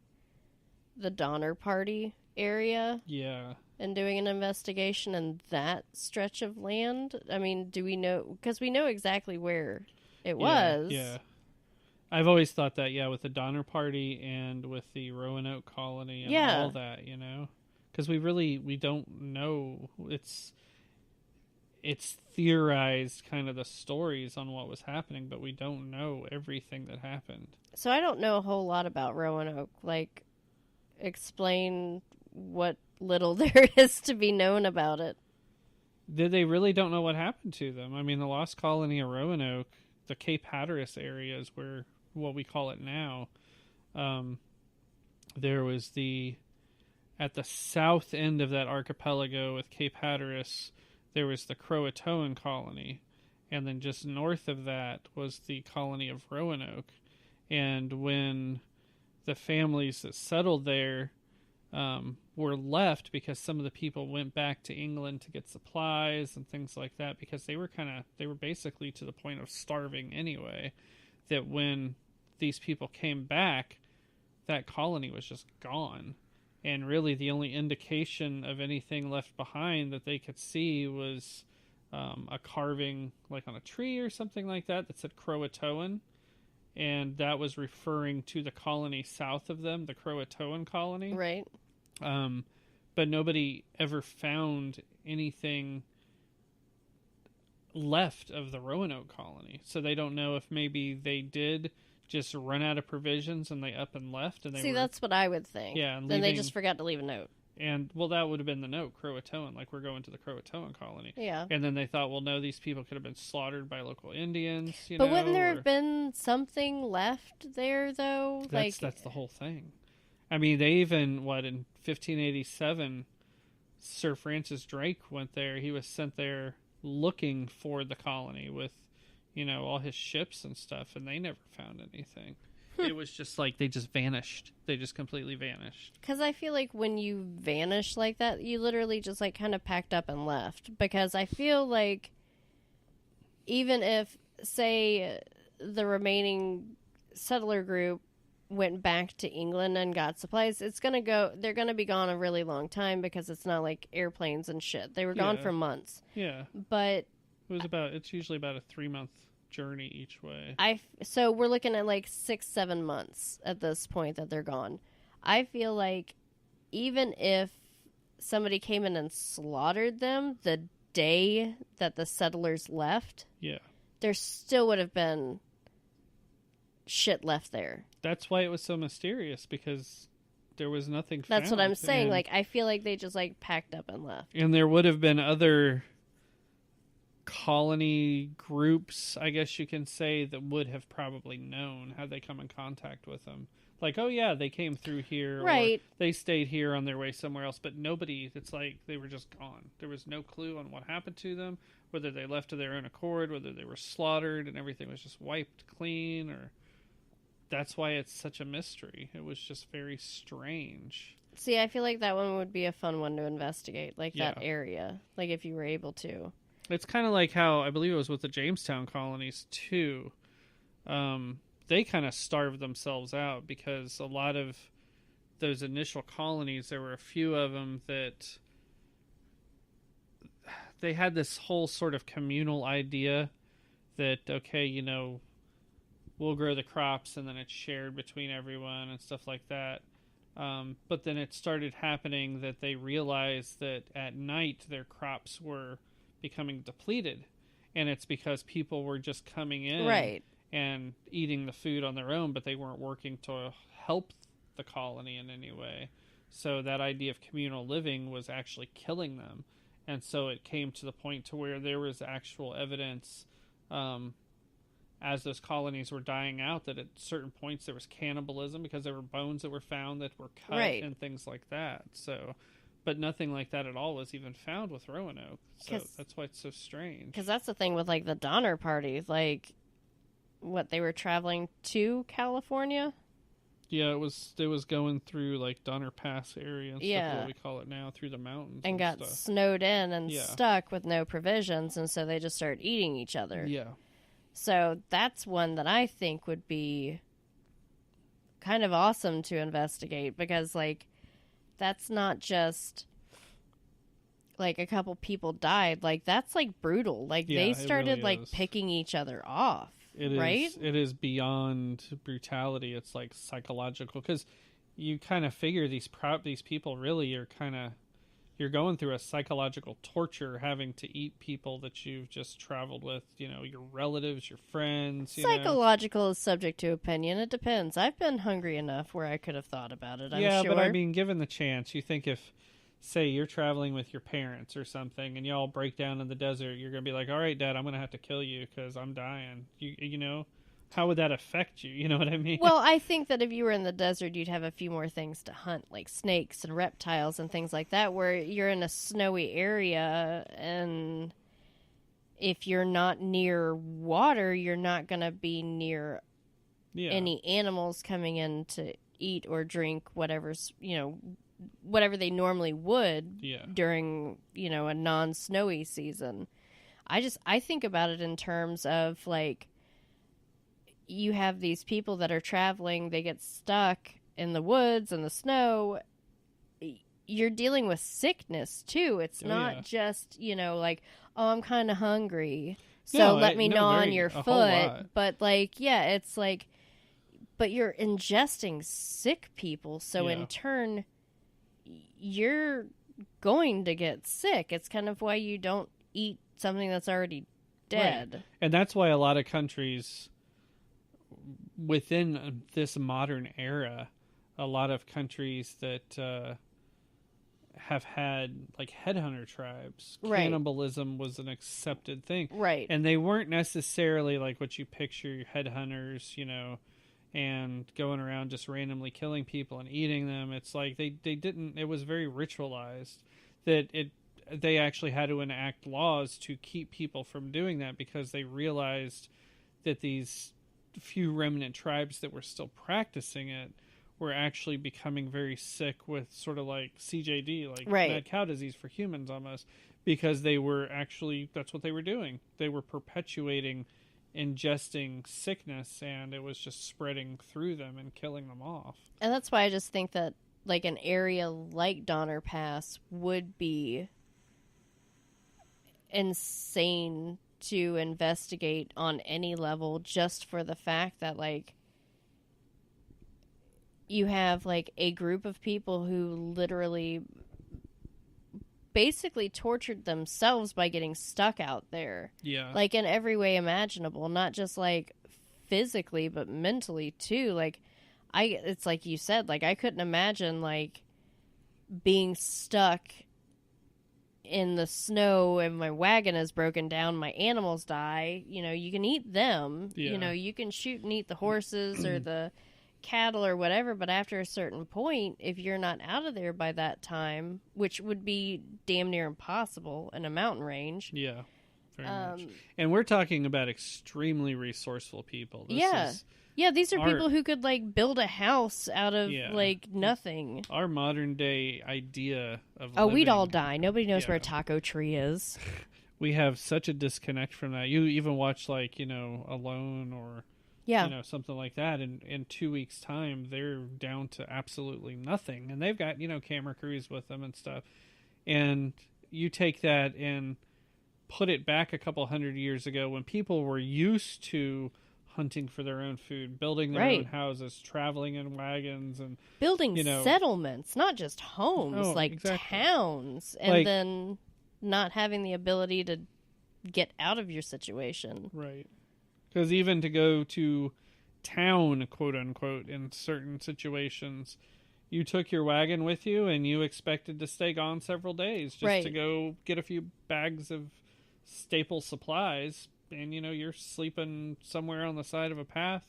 the Donner Party area. Yeah. And doing an investigation in that stretch of land? I mean, do we know? Because we know exactly where it was. Yeah. I've always thought that, with the Donner Party and with the Roanoke colony and all that, Because we don't know. It's theorized kind of the stories on what was happening, but we don't know everything that happened. So I don't know a whole lot about Roanoke. Like, explain what little there is to be known about it. They really don't know what happened to them. I mean, the lost colony of Roanoke, the Cape Hatteras area is where, what we call it now. There was at the south end of that archipelago with Cape Hatteras, there was the Croatoan colony. And then just north of that was the colony of Roanoke. And when the families that settled there were left, because some of the people went back to England to get supplies and things like that, because they were basically to the point of starving anyway, that when these people came back, that colony was just gone. And really the only indication of anything left behind that they could see was a carving, like on a tree or something like that said Croatoan. And that was referring to the colony south of them, the Croatoan colony. Right. But nobody ever found anything left of the Roanoke colony. So they don't know if maybe they did just run out of provisions and they up and left. And that's what I would think. Yeah. And then they just forgot to leave a note. And, well, that would have been the note, Croatoan, like we're going to the Croatoan colony. Yeah. And then they thought, well, no, these people could have been slaughtered by local Indians, But wouldn't there have been something left there, though? That's the whole thing. I mean, they even, in 1587, Sir Francis Drake went there. He was sent there looking for the colony with, all his ships and stuff, and they never found anything. It was just like they just vanished. They just completely vanished. Because I feel like when you vanish like that, you literally just, like, kind of packed up and left. Because I feel like even if, say, the remaining settler group went back to England and got supplies, they're going to be gone a really long time, because it's not like airplanes and shit. They were gone for months. Yeah. But it's usually about a 3-month journey each way. So we're looking at like 6-7 months at this point that they're gone. I feel like even if somebody came in and slaughtered them the day that the settlers left, there still would have been shit left there. That's why it was so mysterious, because there was nothing found. That's what I'm saying. Like, I feel like they just, like, packed up and left. And there would have been other colony groups, I guess you can say, that would have probably known had they come in contact with them. Like, oh yeah, they came through here, right? Or they stayed here on their way somewhere else, but nobody, it's like they were just gone. There was no clue on what happened to them, whether they left of their own accord, whether they were slaughtered and everything was just wiped clean, or that's why it's such a mystery. It was just very strange. See, I feel like that one would be a fun one to investigate, like that area, like if you were able to. It's kind of like how, I believe it was with the Jamestown colonies too. They kind of starved themselves out because a lot of those initial colonies, there were a few of them that they had this whole sort of communal idea that, okay, you know, we'll grow the crops and then it's shared between everyone and stuff like that. But then it started happening that they realized that at night their crops were becoming depleted. And it's because people were just coming in Right. and eating the food on their own, but they weren't working to help the colony in any way. So that idea of communal living was actually killing them. And so it came to the point to where there was actual evidence as those colonies were dying out that at certain points there was cannibalism because there were bones that were found that were cut Right. and things like that. So, but nothing like that at all was even found with Roanoke. So that's why it's so strange. Because that's the thing with, like, the Donner Party. Like, what, they were traveling to California? Yeah, it was going through like Donner Pass area and stuff, what we call it now, through the mountains and got stuff. snowed in and stuck with no provisions, and so they just started eating each other. Yeah. So that's one that I think would be kind of awesome to investigate, because, like, that's not just like a couple people died. Like, that's like brutal. Like, they started really like is. picking each other off. Right? It is beyond brutality. It's like psychological, because you kind of figure these people really are kind of, you're going through a psychological torture having to eat people that you've just traveled with, you know, your relatives, your friends. Psychological is subject to opinion. It depends. I've been hungry enough where I could have thought about it, I'm sure. But I mean, given the chance, you think if, say, you're traveling with your parents or something and y'all break down in the desert, you're going to be like, all right, Dad, I'm going to have to kill you because I'm dying. You know? How would that affect you? You know what I mean? Well, I think that if you were in the desert, you'd have a few more things to hunt, like snakes and reptiles and things like that, where you're in a snowy area, and if you're not near water, you're not going to be near any animals coming in to eat or drink whatever's, you know, whatever they normally would during, you know, a non-snowy season. I think about it in terms of, like, you have these people that are traveling, they get stuck in the woods and the snow. You're dealing with sickness too. It's not just, you know, like, oh, I'm kind of hungry, so let me gnaw on your foot. But, like, it's like, but you're ingesting sick people, so in turn, you're going to get sick. It's kind of why you don't eat something that's already dead. Right. And that's why a lot of countries within this modern era, a lot of countries that have had like headhunter tribes, cannibalism was an accepted thing. Right. And they weren't necessarily like what you picture, headhunters, you know, and going around just randomly killing people and eating them. It's like they didn't, it was very ritualized, that they actually had to enact laws to keep people from doing that, because they realized that these few remnant tribes that were still practicing it were actually becoming very sick with sort of like CJD, like mad cow disease for humans almost, because they were actually, that's what they were doing. They were perpetuating ingesting sickness, and it was just spreading through them and killing them off. And that's why I just think that, like, an area like Donner Pass would be insane to investigate on any level, just for the fact that, like, you have, like, a group of people who literally basically tortured themselves by getting stuck out there. Yeah. Like, in every way imaginable, not just, like, physically, but mentally, too. Like, it's like you said, like, I couldn't imagine, like, being stuck in the snow and my wagon is broken down, my animals die. You know, you can eat them. You know, you can shoot and eat the horses or the cattle or whatever, but after a certain point, if you're not out of there by that time, which would be damn near impossible in a mountain range. Yeah, very much. And we're talking about extremely resourceful people. Yeah, these are people who could, like, build a house out of, like, nothing. Our modern day idea of we'd all die. Nobody knows where a taco tree is. we have such a disconnect from that. You even watch like, Alone or Yeah. something like that, and in 2 weeks time they're down to absolutely nothing, and they've got camera crews with them and stuff. And you take that and put it back a couple hundred years ago when people were used to hunting for their own food, building their own houses, traveling in wagons, and building settlements, not just homes, exactly. towns, and then not having the ability to get out of your situation. Right. Because even to go to town, quote unquote, in certain situations, you took your wagon with you and you expected to stay gone several days just to go get a few bags of staple supplies. And, you're sleeping somewhere on the side of a path,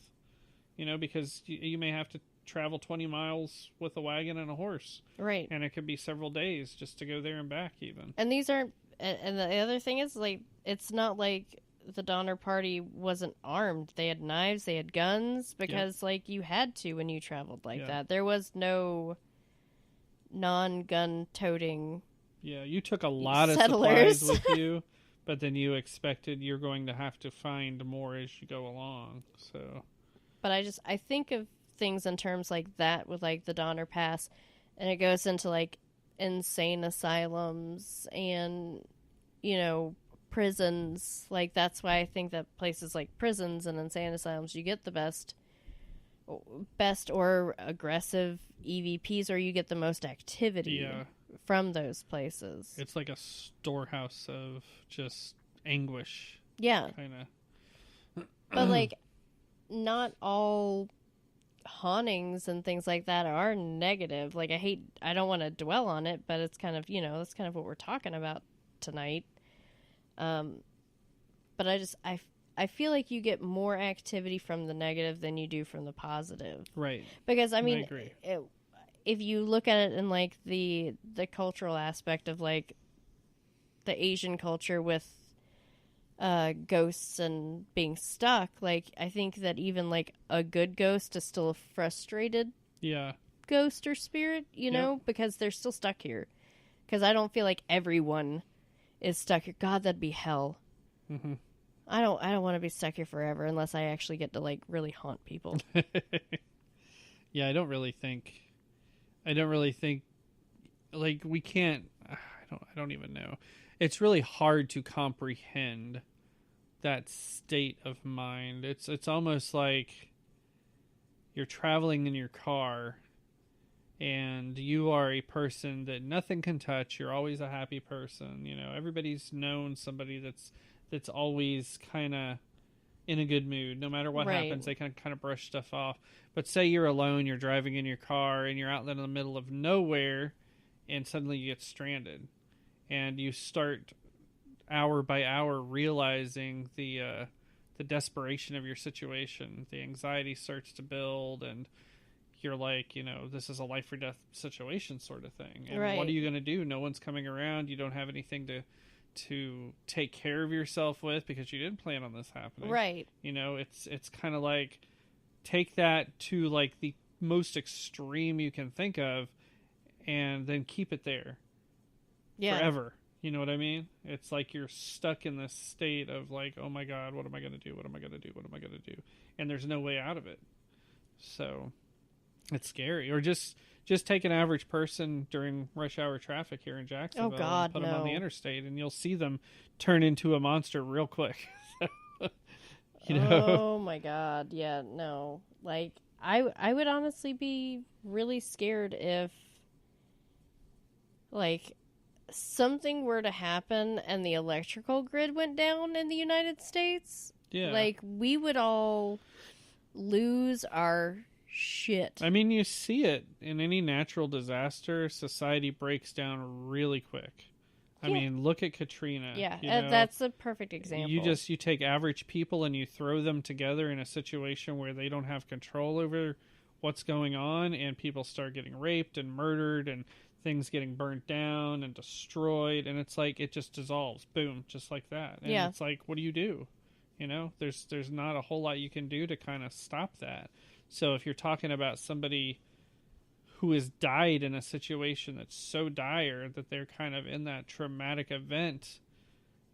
because you may have to travel 20 miles with a wagon and a horse. Right. And it could be several days just to go there and back even. And these aren't, and the other thing is, it's not like the Donner Party wasn't armed. They had knives, they had guns, because, you had to when you traveled like that. There was no non-gun toting Yeah, you took a lot of settlers supplies with you, but then you expected you're going to have to find more as you go along, so... But I think of things in terms like that with, the Donner Pass, and it goes into, insane asylums and, prisons. That's why I think that places like prisons and insane asylums, you get the best or aggressive EVPs, or you get the most activity from those places. It's like a storehouse of just anguish. Yeah. Kind of. But, not all hauntings and things like that are negative. I don't want to dwell on it, but it's kind of, that's kind of what we're talking about tonight. But I feel like you get more activity from the negative than you do from the positive. Right. Because, I agree. If you look at it in, the cultural aspect of, the Asian culture with ghosts and being stuck, I think that even, a good ghost is still a frustrated ghost or spirit, know, because they're still stuck here. Because I don't feel like everyone is stuck here. God, that'd be hell. Mm-hmm. I don't want to be stuck here forever unless I actually get to really haunt people. Yeah, I don't really think we can't. I don't even know. It's really hard to comprehend that state of mind. It's almost like you're traveling in your car and you are a person that nothing can touch. You're always a happy person. Everybody's known somebody that's always kind of in a good mood. No matter what happens, they can kind of brush stuff off. But say you're alone, you're driving in your car, and you're out in the middle of nowhere, and suddenly you get stranded. And you start, hour by hour, realizing the desperation of your situation. The anxiety starts to build, and you're like, this is a life or death situation sort of thing. And what are you going to do? No one's coming around. You don't have anything to take care of yourself with because you didn't plan on this happening. Right. It's kind of like, take that to the most extreme you can think of, and then keep it there. Yeah. Forever. You know what I mean? It's like you're stuck in this state of oh my God, what am I going to do? What am I going to do? What am I going to do? And there's no way out of it. So it's scary. Or just take an average person during rush hour traffic here in Jacksonville and put them on the interstate, and you'll see them turn into a monster real quick. Oh my God. Yeah, no. I would honestly be really scared if something were to happen and the electrical grid went down in the United States. Yeah. We would all lose our shit. I mean, you see it in any natural disaster. Society breaks down really quick. I mean, look at Katrina. Yeah, that's a perfect example. You take average people and you throw them together in a situation where they don't have control over what's going on, and people start getting raped and murdered and things getting burnt down and destroyed, and it's it just dissolves. Boom, just like that. And it's what do you do? There's not a whole lot you can do to kind of stop that. So if you're talking about somebody who has died in a situation that's so dire that they're kind of in that traumatic event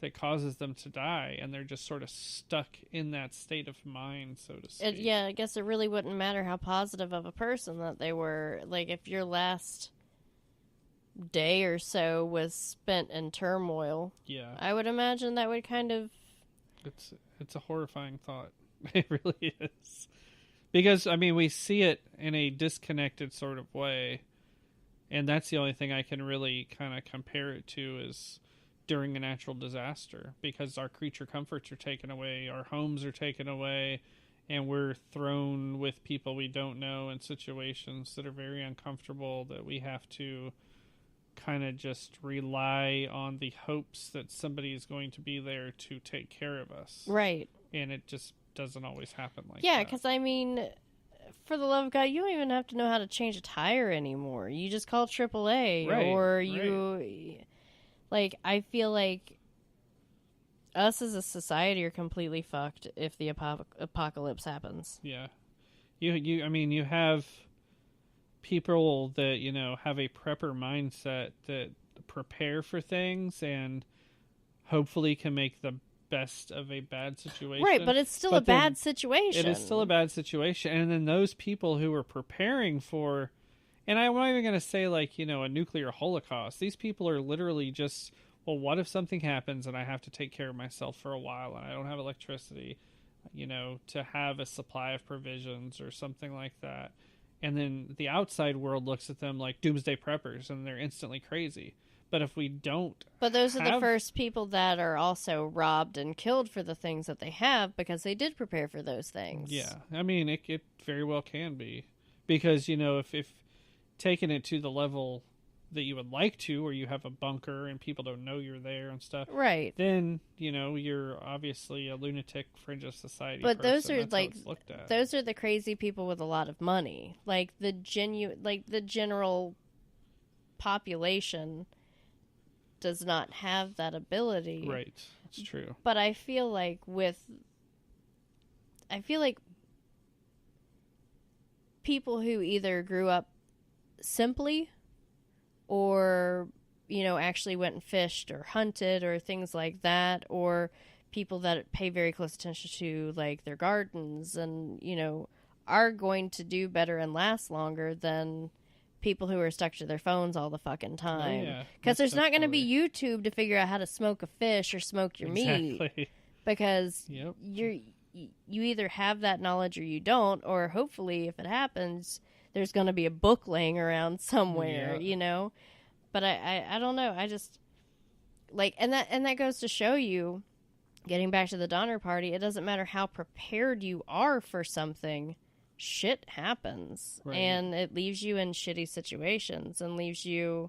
that causes them to die, and they're just sort of stuck in that state of mind, so to speak. Yeah, I guess it really wouldn't matter how positive of a person that they were. Like, if your last day or so was spent in turmoil, Yeah. I would imagine that would kind of... It's a horrifying thought. It really is. Because, I mean, we see it in a disconnected sort of way, and that's the only thing I can really kind of compare it to is during a natural disaster, because our creature comforts are taken away, our homes are taken away, and we're thrown with people we don't know in situations that are very uncomfortable, that we have to kind of just rely on the hopes that somebody is going to be there to take care of us. Right. And it just doesn't always happen like that. Yeah, because, I mean, for the love of God, you don't even have to know how to change a tire anymore. You just call AAA, Right, or right. you... Like, I feel like us as a society are completely fucked if the apocalypse happens. Yeah. I mean, you have people that, have a prepper mindset that prepare for things and hopefully can make the best of a bad situation. Right, but it's still a bad situation. It is still a bad situation. And then those people who are preparing for, and I'm not even going to say like, a nuclear holocaust. These people are literally just, well, what if something happens and I have to take care of myself for a while and I don't have electricity, to have a supply of provisions or something like that. And then the outside world looks at them like doomsday preppers and they're instantly crazy. But if we don't... But those are the first people that are also robbed and killed for the things that they have because they did prepare for those things. Yeah. I mean, it very well can be. Because, if taking it to the level that you would like to, where you have a bunker and people don't know you're there and stuff, right? Then you're obviously a lunatic fringe of society. But person. those are That's like how it's looked at. Those are the crazy people with a lot of money, like the general population does not have that ability. Right, it's true. But I feel like people who either grew up simply or actually went and fished or hunted or things like that, or people that pay very close attention to like their gardens and are going to do better and last longer than people who are stuck to their phones all the fucking time. Yeah, because there's not going to be YouTube to figure out how to smoke a fish or smoke your meat, because you either have that knowledge or you don't, or hopefully if it happens there's going to be a book laying around somewhere. But I don't know, I just like, and that goes to show you, getting back to the Donner Party, it doesn't matter how prepared you are for something, shit happens. Right. And it leaves you in shitty situations and leaves you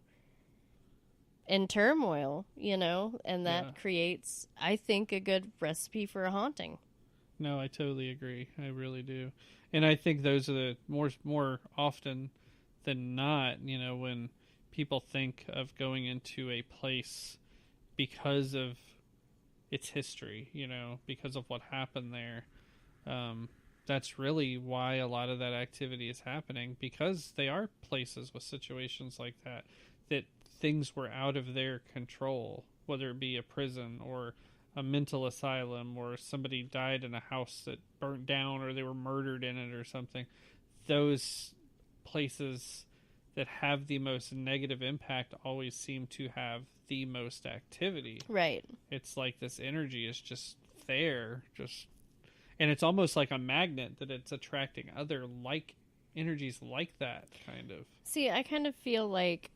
in turmoil, and that creates, I think, a good recipe for a haunting. No, I totally agree. I really do. And I think those are the more often than not, when people think of going into a place because of its history, because of what happened there. That's really why a lot of that activity is happening, because they are places with situations like that things were out of their control, whether it be a prison or a mental asylum, or somebody died in a house that burnt down, or they were murdered in it or something. Those places that have the most negative impact always seem to have the most activity. Right. It's like this energy is just there, and it's almost like a magnet that it's attracting other energies like that, kind of. See, I kind of feel like,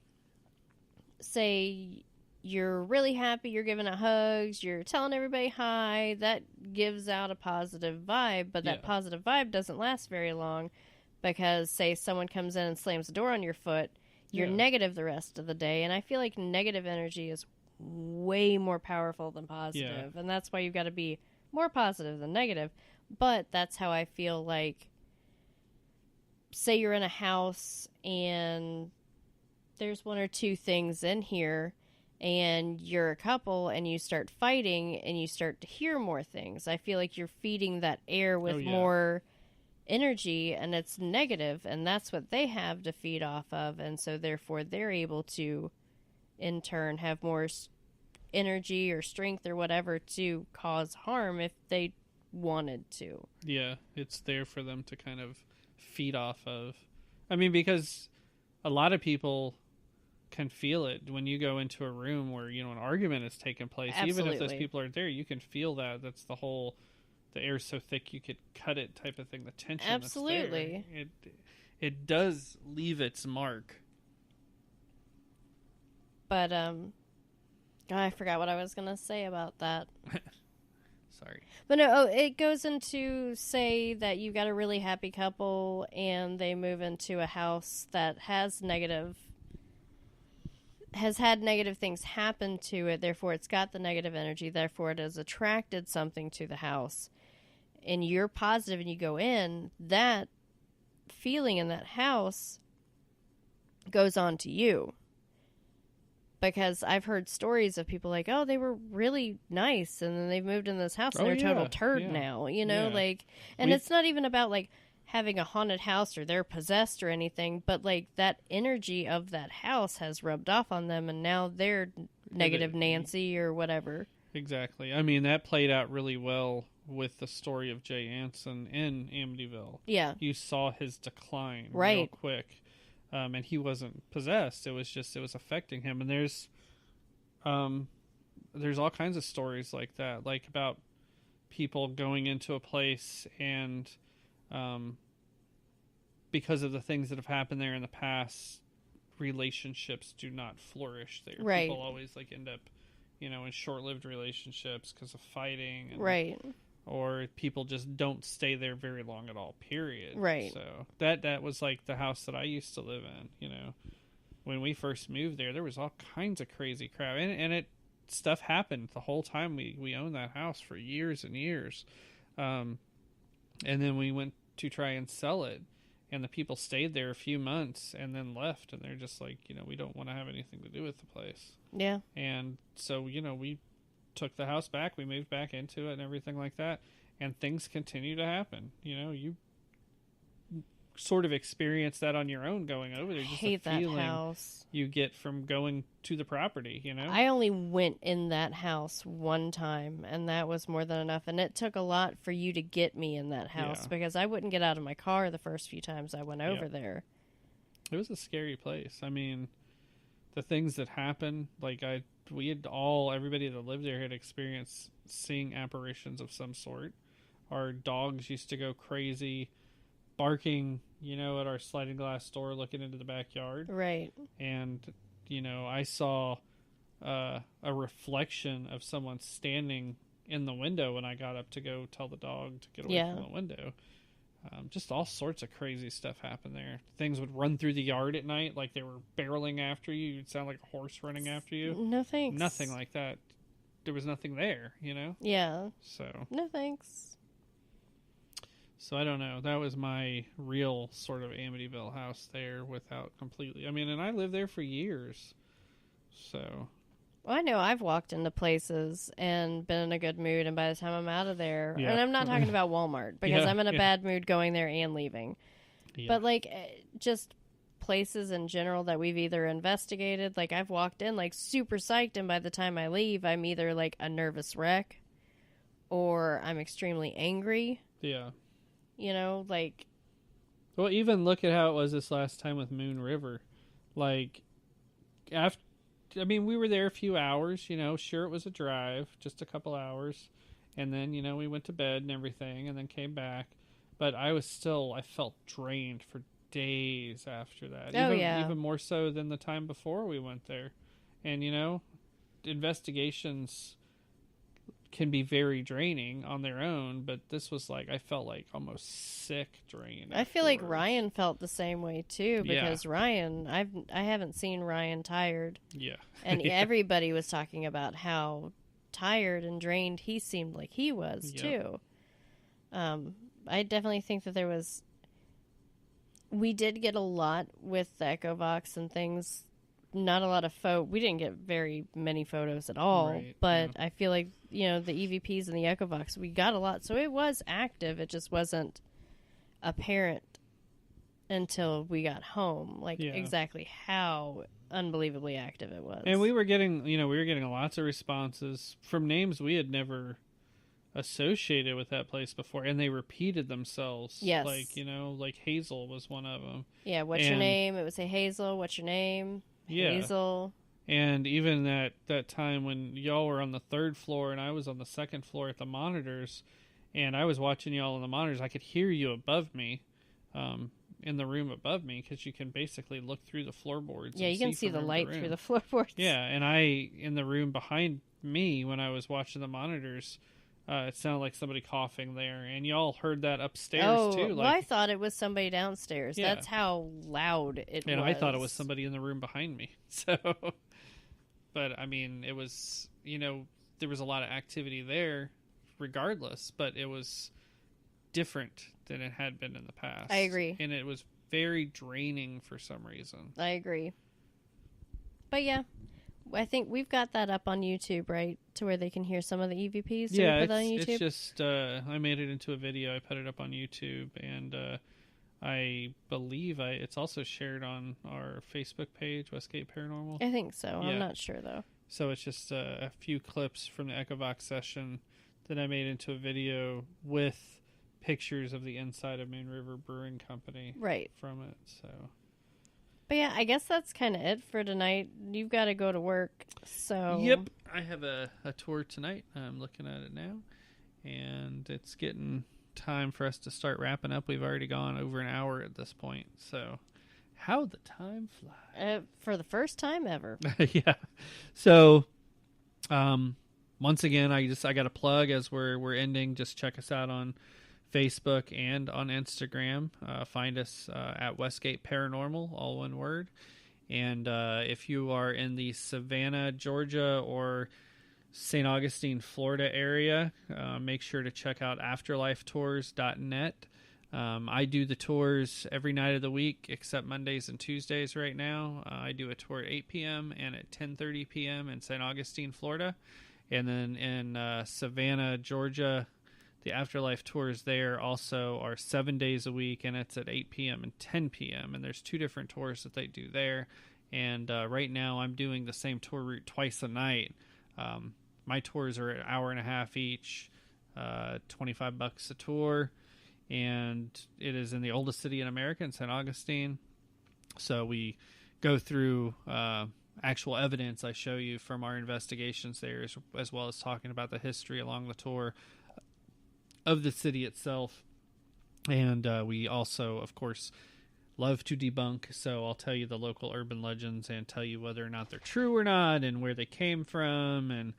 say you're really happy, you're giving out hugs, you're telling everybody hi, that gives out a positive vibe, but that positive vibe doesn't last very long, because say someone comes in and slams the door on your foot, you're negative the rest of the day. And I feel like negative energy is way more powerful than positive. And that's why you've got to be more positive than negative. But that's how I feel like, say you're in a house and there's one or two things in here and you're a couple and you start fighting and you start to hear more things. I feel like you're feeding that air with more energy, and it's negative, and that's what they have to feed off of, and so therefore they're able to in turn have more energy or strength or whatever to cause harm if they wanted to. Yeah, it's there for them to kind of feed off of. I mean, because a lot of people can feel it when you go into a room where, you know, an argument is taking place. Absolutely. Even if those people are there, you can feel that. That's the whole, the air's so thick you could cut it type of thing. The tension. Absolutely. That's there. It does leave its mark. But I forgot what I was gonna say about that. Sorry. But no, it goes into say that you've got a really happy couple and they move into a house that has had negative things happen to it, therefore it's got the negative energy, therefore it has attracted something to the house. And you're positive and you go in, that feeling in that house goes on to you. Because I've heard stories of people like, oh, they were really nice, and then they've moved in this house, and they're a total turd now, you know? Like, and it's not even about, like, having a haunted house or they're possessed or anything, but, like, that energy of that house has rubbed off on them, and now they're negative Nancy or whatever. Exactly. I mean, that played out really well with the story of Jay Anson in Amityville. Yeah. You saw his decline real quick. And he wasn't possessed. It was affecting him. And there's all kinds of stories like that, like about people going into a place and, because of the things that have happened there in the past, relationships do not flourish there. Right. People always like end up, you know, in short-lived relationships because of fighting. And, or people just don't stay there very long at all, period. Right. So that was like the house that I used to live in, you know. When we first moved there was all kinds of crazy crap. And stuff happened the whole time we owned that house for years and years. And then we went to try and sell it. And the people stayed there a few months and then left. And they're just like, you know, we don't want to have anything to do with the place. Yeah. And so, you know, we took the house back, we moved back into it and everything like that, and things continue to happen. You know, you sort of experience that on your own going over there. Just hate the feeling that house you get from going to the property, you know. I only went in that house one time, and that was more than enough, and it took a lot for you to get me in that house because I wouldn't get out of my car the first few times I went over there. It was a scary place. I mean, the things that happened, like everybody that lived there had experienced seeing apparitions of some sort. Our dogs used to go crazy, barking, you know, at our sliding glass door looking into the backyard. Right. And, you know, I saw a reflection of someone standing in the window when I got up to go tell the dog to get away from the window. Just all sorts of crazy stuff happened there. Things would run through the yard at night like they were barreling after you. You'd sound like a horse running after you. No thanks. Nothing like that. There was nothing there, you know? Yeah. So. No thanks. So I don't know. That was my real sort of Amityville house there without completely. I mean, and I lived there for years. So. Well, I know I've walked into places and been in a good mood, and by the time I'm out of there, and I'm not talking about Walmart, because I'm in a bad mood going there and leaving. Yeah. But, like, just places in general that we've either investigated, like, I've walked in, like, super psyched, and by the time I leave, I'm either, like, a nervous wreck, or I'm extremely angry. Yeah. You know, like... Well, even look at how it was this last time with Moon River. Like, we were there a few hours, you know, sure it was a drive, just a couple hours, and then, you know, we went to bed and everything, and then came back, but I felt drained for days after that. Even more so than the time before we went there. And, you know, investigations can be very draining on their own, but this was like, I felt like almost sick drained. I feel like Ryan felt the same way too, because Ryan, I haven't seen Ryan tired. Yeah. And everybody was talking about how tired and drained he seemed like he was too. I definitely think that we did get a lot with the Echo Box and things. Not a lot of we didn't get very many photos at all, but I feel like, you know, the EVPs and the Echo Box, we got a lot, so it was active. It just wasn't apparent until we got home, like exactly how unbelievably active it was. And we were getting lots of responses from names we had never associated with that place before, and they repeated themselves. Yes. Like Hazel was one of them. Yeah, what's your name? It would say Hazel, what's your name? Yeah. Hazel. And even that time when y'all were on the 3rd floor and I was on the 2nd floor at the monitors, and I was watching y'all on the monitors, I could hear you above me, in the room above me, because you can basically look through the floorboards. Yeah, you can see the light through the floorboards. Yeah, and I, in the room behind me, when I was watching the monitors, it sounded like somebody coughing there, and y'all heard that upstairs too. Well, I thought it was somebody downstairs. Yeah. That's how loud it was. And I thought it was somebody in the room behind me. So, but I mean, it was, there was a lot of activity there regardless, but it was different than it had been in the past. I agree. And it was very draining for some reason. I agree. But yeah, I think we've got that up on YouTube, right? To where they can hear some of the EVPs. Yeah, put on YouTube? it's just, I made it into a video. I put it up on YouTube, and I believe it's also shared on our Facebook page, Westgate Paranormal. I think so. Yeah. I'm not sure, though. So it's just a few clips from the Echovox session that I made into a video with pictures of the inside of Moon River Brewing Company from it. So, but yeah, I guess that's kind of it for tonight. You've got to go to work, so yep, I have a tour tonight. I'm looking at it now, and it's getting time for us to start wrapping up. We've already gone over an hour at this point, so how the time flies for the first time ever. Yeah. So, once again, I got a plug as we're ending. Just check us out on Facebook and on Instagram. Find us at Westgate Paranormal, all one word. And if you are in the Savannah, Georgia, or St. Augustine, Florida area, make sure to check out afterlifetours.net. I do the tours every night of the week except Mondays and Tuesdays right now. I do a tour at 8 p.m. and at 10:30 p.m. in St. Augustine, Florida. And then in Savannah, Georgia, the Afterlife Tours there also are 7 days a week, and it's at 8 p.m. and 10 p.m. And there's 2 different tours that they do there. And right now I'm doing the same tour route twice a night. My tours are an hour and a half each, $25 a tour. And it is in the oldest city in America, in St. Augustine. So we go through actual evidence I show you from our investigations there, as well as talking about the history along the tour of the city itself. And we also, of course, love to debunk. So I'll tell you the local urban legends and tell you whether or not they're true or not and where they came from. And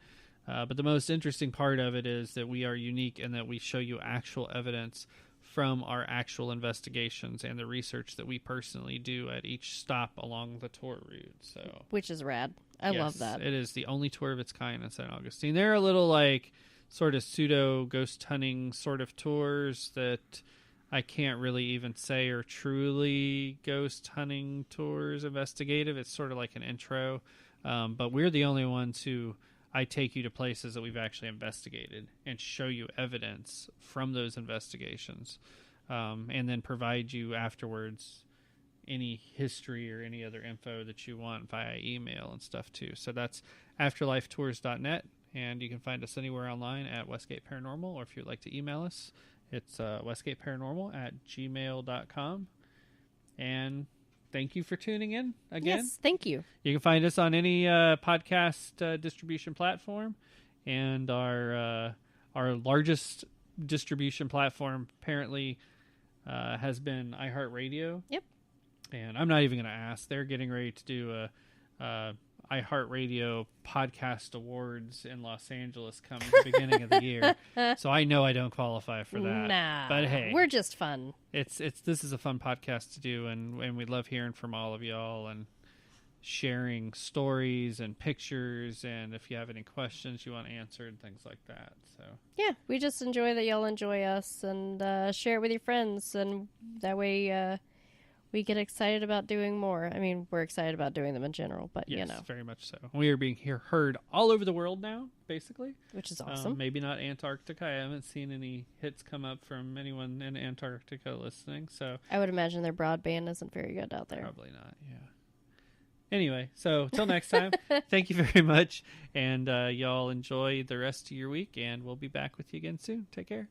but the most interesting part of it is that we are unique in that we show you actual evidence from our actual investigations and the research that we personally do at each stop along the tour route. So, which is rad. I love that. It is the only tour of its kind in St. Augustine. They're a little like sort of pseudo ghost hunting sort of tours that I can't really even say are truly ghost hunting tours, investigative. It's sort of like an intro. But we're the only ones who I take you to places that we've actually investigated and show you evidence from those investigations, and then provide you afterwards any history or any other info that you want via email and stuff too. So that's afterlifetours.net, and you can find us anywhere online at Westgate Paranormal, or if you'd like to email us, it's westgateparanormal@gmail.com. And thank you for tuning in again. Yes, thank you. You can find us on any podcast distribution platform, and our largest distribution platform apparently has been iHeartRadio. Yep. And I'm not even going to ask. They're getting ready to do a iHeartRadio Podcast Awards in Los Angeles coming at the beginning of the year. So I know I don't qualify for that. Nah, but hey, we're just fun. This is a fun podcast to do, and we love hearing from all of y'all and sharing stories and pictures, and if you have any questions you want answered, things like that. So yeah, we just enjoy that y'all enjoy us, and share it with your friends, and that way we get excited about doing more. I mean, we're excited about doing them in general, but yes, you know. Very much so. We are being heard all over the world now, basically. Which is awesome. Maybe not Antarctica. I haven't seen any hits come up from anyone in Antarctica listening, so I would imagine their broadband isn't very good out there. Probably not, yeah. Anyway, so till next time, thank you very much. And y'all enjoy the rest of your week. And we'll be back with you again soon. Take care.